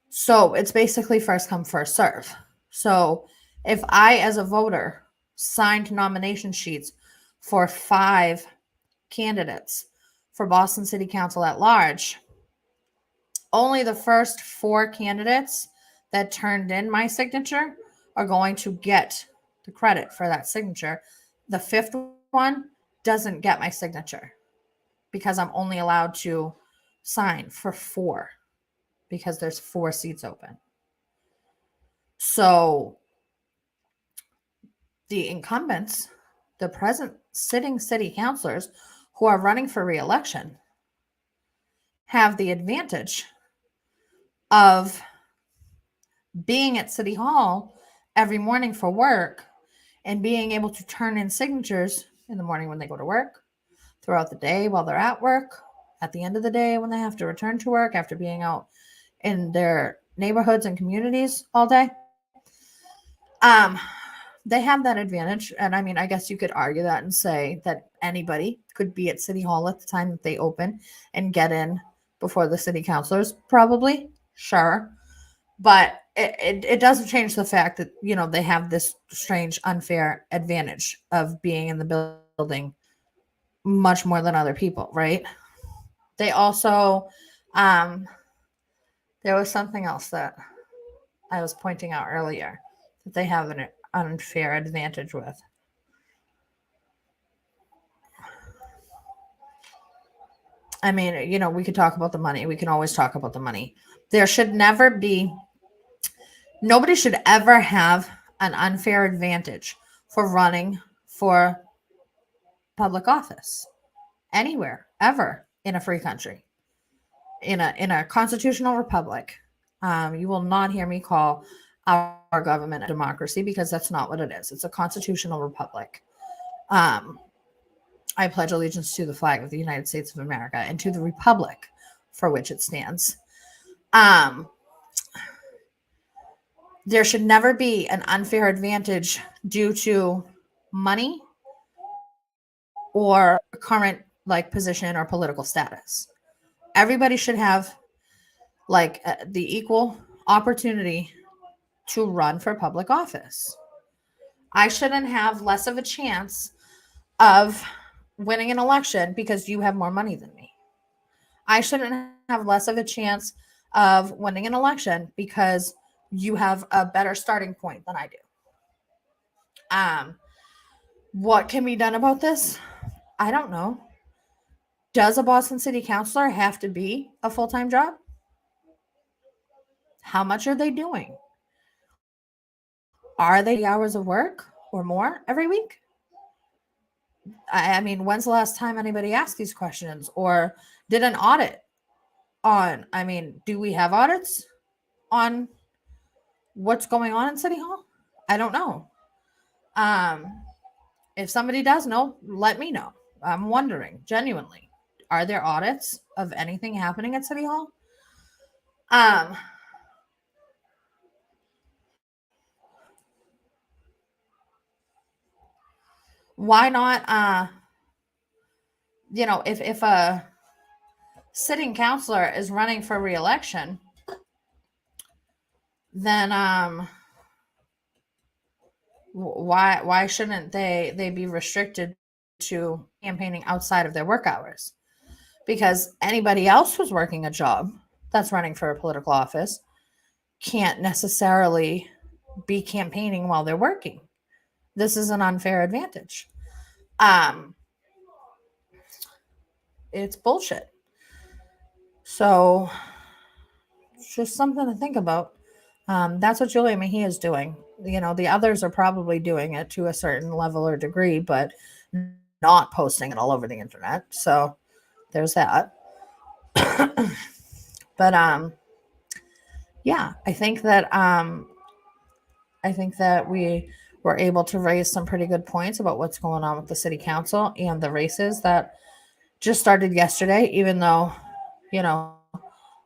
So it's basically first come, first serve. So if I, as a voter, signed nomination sheets for 5 candidates for Boston City Council at large, only the first 4 candidates that turned in my signature are going to get the credit for that signature. The 5th one doesn't get my signature because I'm only allowed to sign for 4 because there's 4 seats open. So the incumbents, the present sitting city councilors who are running for re-election, have the advantage of being at City Hall every morning for work and being able to turn in signatures in the morning when they go to work, throughout the day while they're at work, at the end of the day when they have to return to work after being out in their neighborhoods and communities all day. They have that advantage. And I mean, I guess you could argue that and say that anybody could be at City Hall at the time that they open and get in before the city councilors, probably. Sure. But it doesn't change the fact that, they have this strange, unfair advantage of being in the building much more than other people, right? They also, there was something else that I was pointing out earlier that they have an unfair advantage with. I mean, we could talk about the money. We can always talk about the money. There should never be, nobody should ever have an unfair advantage for running for public office anywhere, ever in a free country, in a constitutional republic. You will not hear me call our government a democracy because that's not what it is. It's a constitutional republic. I pledge allegiance to the flag of the United States of America and to the republic for which it stands. There should never be an unfair advantage due to money or current position or political status. Everybody should have the equal opportunity to run for public office. I shouldn't have less of a chance of winning an election because you have more money than me. I shouldn't have less of a chance of winning an election because you have a better starting point than I do. What can be done about this? I don't know. Does a Boston City Councilor have to be a full-time job? How much are they doing? Are they hours of work or more every week? I mean, when's the last time anybody asked these questions or did an audit on? I mean, do we have audits on what's going on in City Hall? I don't know. If somebody does know, let me know. I'm wondering, genuinely, are there audits of anything happening at City Hall? Why not, if a sitting councilor is running for re-election, then why shouldn't they be restricted to campaigning outside of their work hours? Because anybody else who's working a job that's running for a political office can't necessarily be campaigning while they're working. This is an unfair advantage. It's bullshit. So it's just something to think about. That's what Julia Mejia is doing. The others are probably doing it to a certain level or degree, but not posting it all over the internet. So there's that. But yeah, I think that we were able to raise some pretty good points about what's going on with the city council and the races that just started yesterday, even though,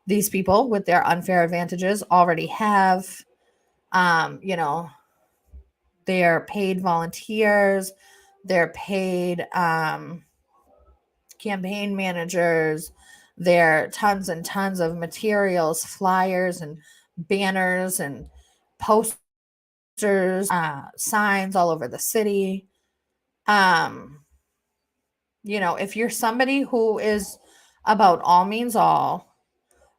these people with their unfair advantages already have, they're paid volunteers, they're paid campaign managers, there are tons and tons of materials, flyers and banners and posters, signs all over the city. If you're somebody who is about all means all,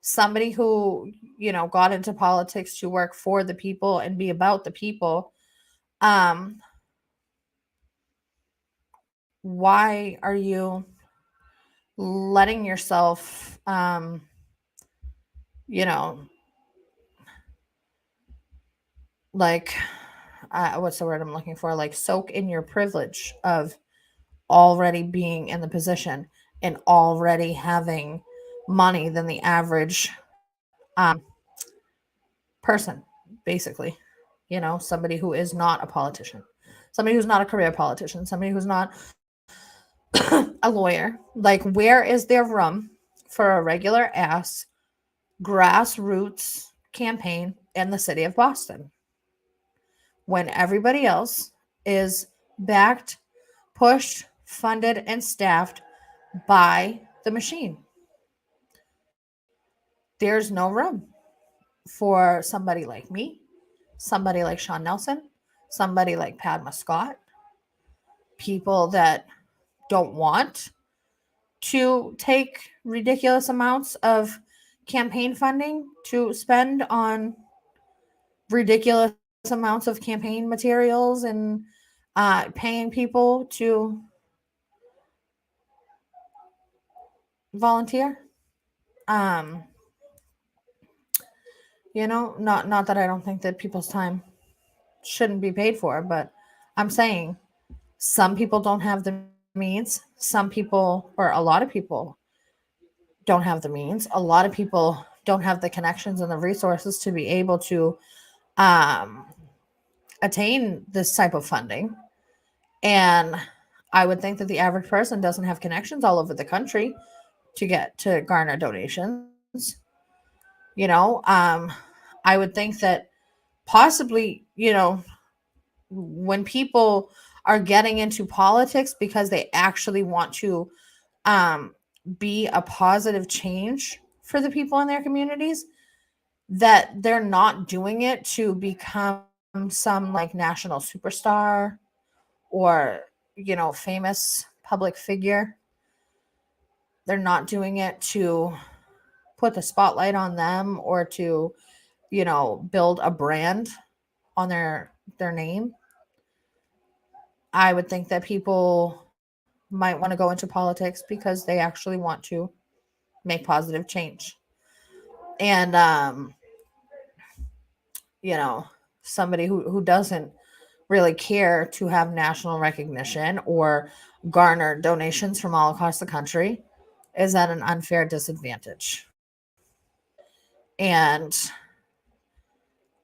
somebody who, got into politics to work for the people and be about the people, why are you letting yourself, like, what's the word I'm looking for? Like, soak in your privilege of already being in the position and already having money than the average person, basically. Somebody who is not a politician, somebody who's not a career politician, somebody who's not a lawyer. Like, where is there room for a regular ass grassroots campaign in the city of Boston when everybody else is backed, pushed, funded, and staffed by the machine? There's no room for somebody like me, somebody like Sean Nelson, somebody like Padma Scott, people that don't want to take ridiculous amounts of campaign funding to spend on ridiculous amounts of campaign materials and paying people to volunteer. Not that I don't think that people's time shouldn't be paid for, but I'm saying some people don't have the means. Some people, or a lot of people, don't have the means. A lot of people don't have the connections and the resources to be able to attain this type of funding. And I would think that the average person doesn't have connections all over the country to garner donations. I would think that possibly, when people are getting into politics because they actually want to be a positive change for the people in their communities, that they're not doing it to become some like national superstar or, famous public figure. They're not doing it to put the spotlight on them or to, build a brand on their name, I would think that people might want to go into politics because they actually want to make positive change. And somebody who doesn't really care to have national recognition or garner donations from all across the country is at an unfair disadvantage. And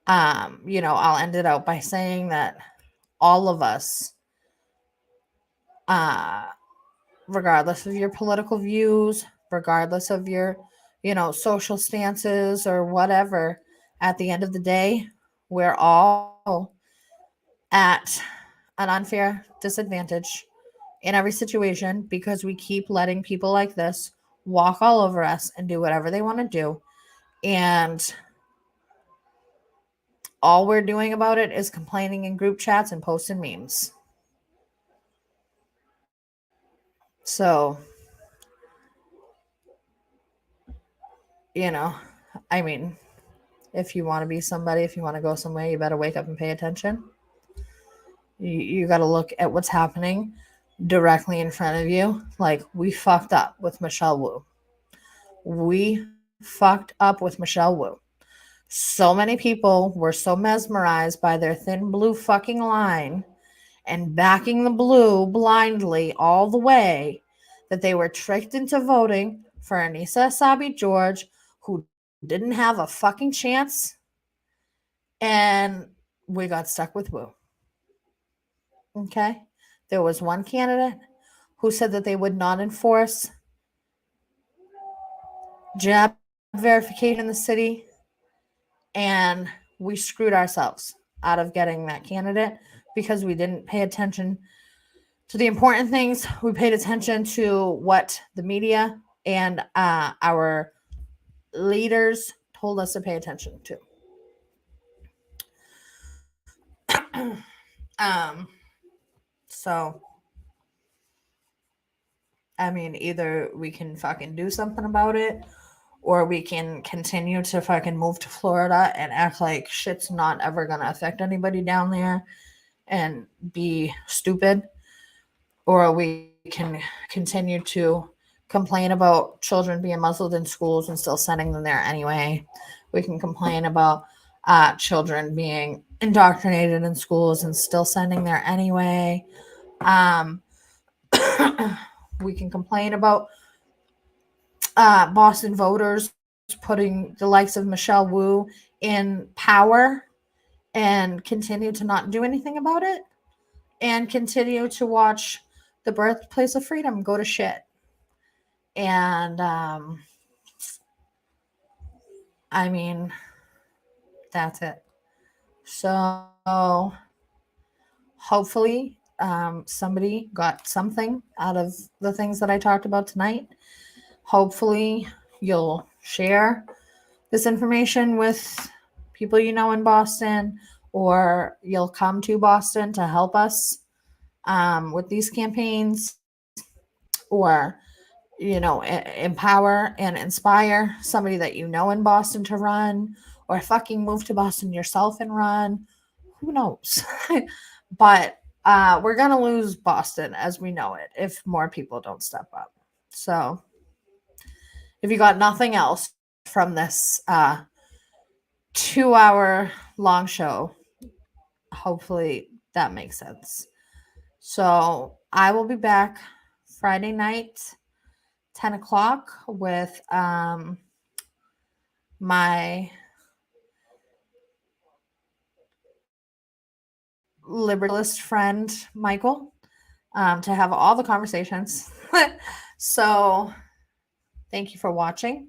I'll end it out by saying that all of us, regardless of your political views, regardless of your social stances or whatever, at the end of the day, we're all at an unfair disadvantage in every situation because we keep letting people like this walk all over us and do whatever they want to do. And all we're doing about it is complaining in group chats and posting memes. So, I mean, if you want to be somebody, if you want to go somewhere, you better wake up and pay attention. You got to look at what's happening directly in front of you. Like, we fucked up with Michelle Wu. We fucked up with Michelle Wu. So many people were so mesmerized by their thin blue fucking line and backing the blue blindly all the way that they were tricked into voting for Anissa Essabi George, who didn't have a fucking chance. And we got stuck with Wu. Okay? There was one candidate who said that they would not enforce jab verification in the city, and we screwed ourselves out of getting that candidate because we didn't pay attention to the important things. We paid attention to what the media and our leaders told us to pay attention to. So, I mean, either we can fucking do something about it, or we can continue to fucking move to Florida and act like shit's not ever going to affect anybody down there and be stupid. Or we can continue to complain about children being muzzled in schools and still sending them there anyway. We can complain about children being indoctrinated in schools and still sending there anyway. We can complain about Boston voters putting the likes of Michelle Wu in power and continue to not do anything about it and continue to watch the birthplace of freedom go to shit. And I mean, that's it. So hopefully somebody got something out of the things that I talked about tonight. Hopefully you'll share this information with people you know in Boston, or you'll come to Boston to help us with these campaigns, or empower and inspire somebody that you know in Boston to run, or fucking move to Boston yourself and run. Who knows? But we're gonna lose Boston as we know it if more people don't step up. So if you got nothing else from this 2-hour long show, hopefully that makes sense. So I will be back Friday night, 10 o'clock, with my liberalist friend Michael to have all the conversations. So thank you for watching.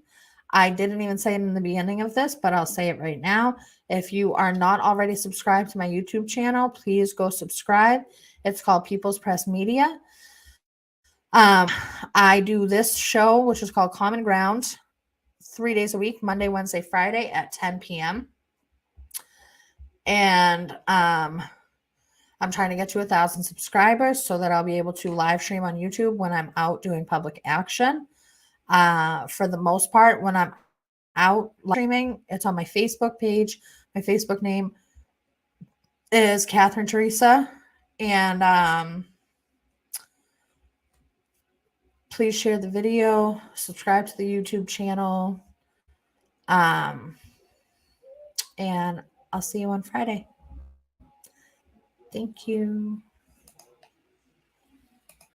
I didn't even say it in the beginning of this, but I'll say it right now. If you are not already subscribed to my YouTube channel, please go subscribe. It's called People's Press Media. I do this show, which is called Common Ground, 3 days a week, Monday, Wednesday, Friday at 10 p.m. And I'm trying to get to 1,000 subscribers so that I'll be able to live stream on YouTube when I'm out doing public action. For the most part, when I'm out live streaming. It's on my Facebook page. My Facebook name is Catherine Teresa. And please share the video, subscribe to the YouTube channel. And I'll see you on Friday. Thank you.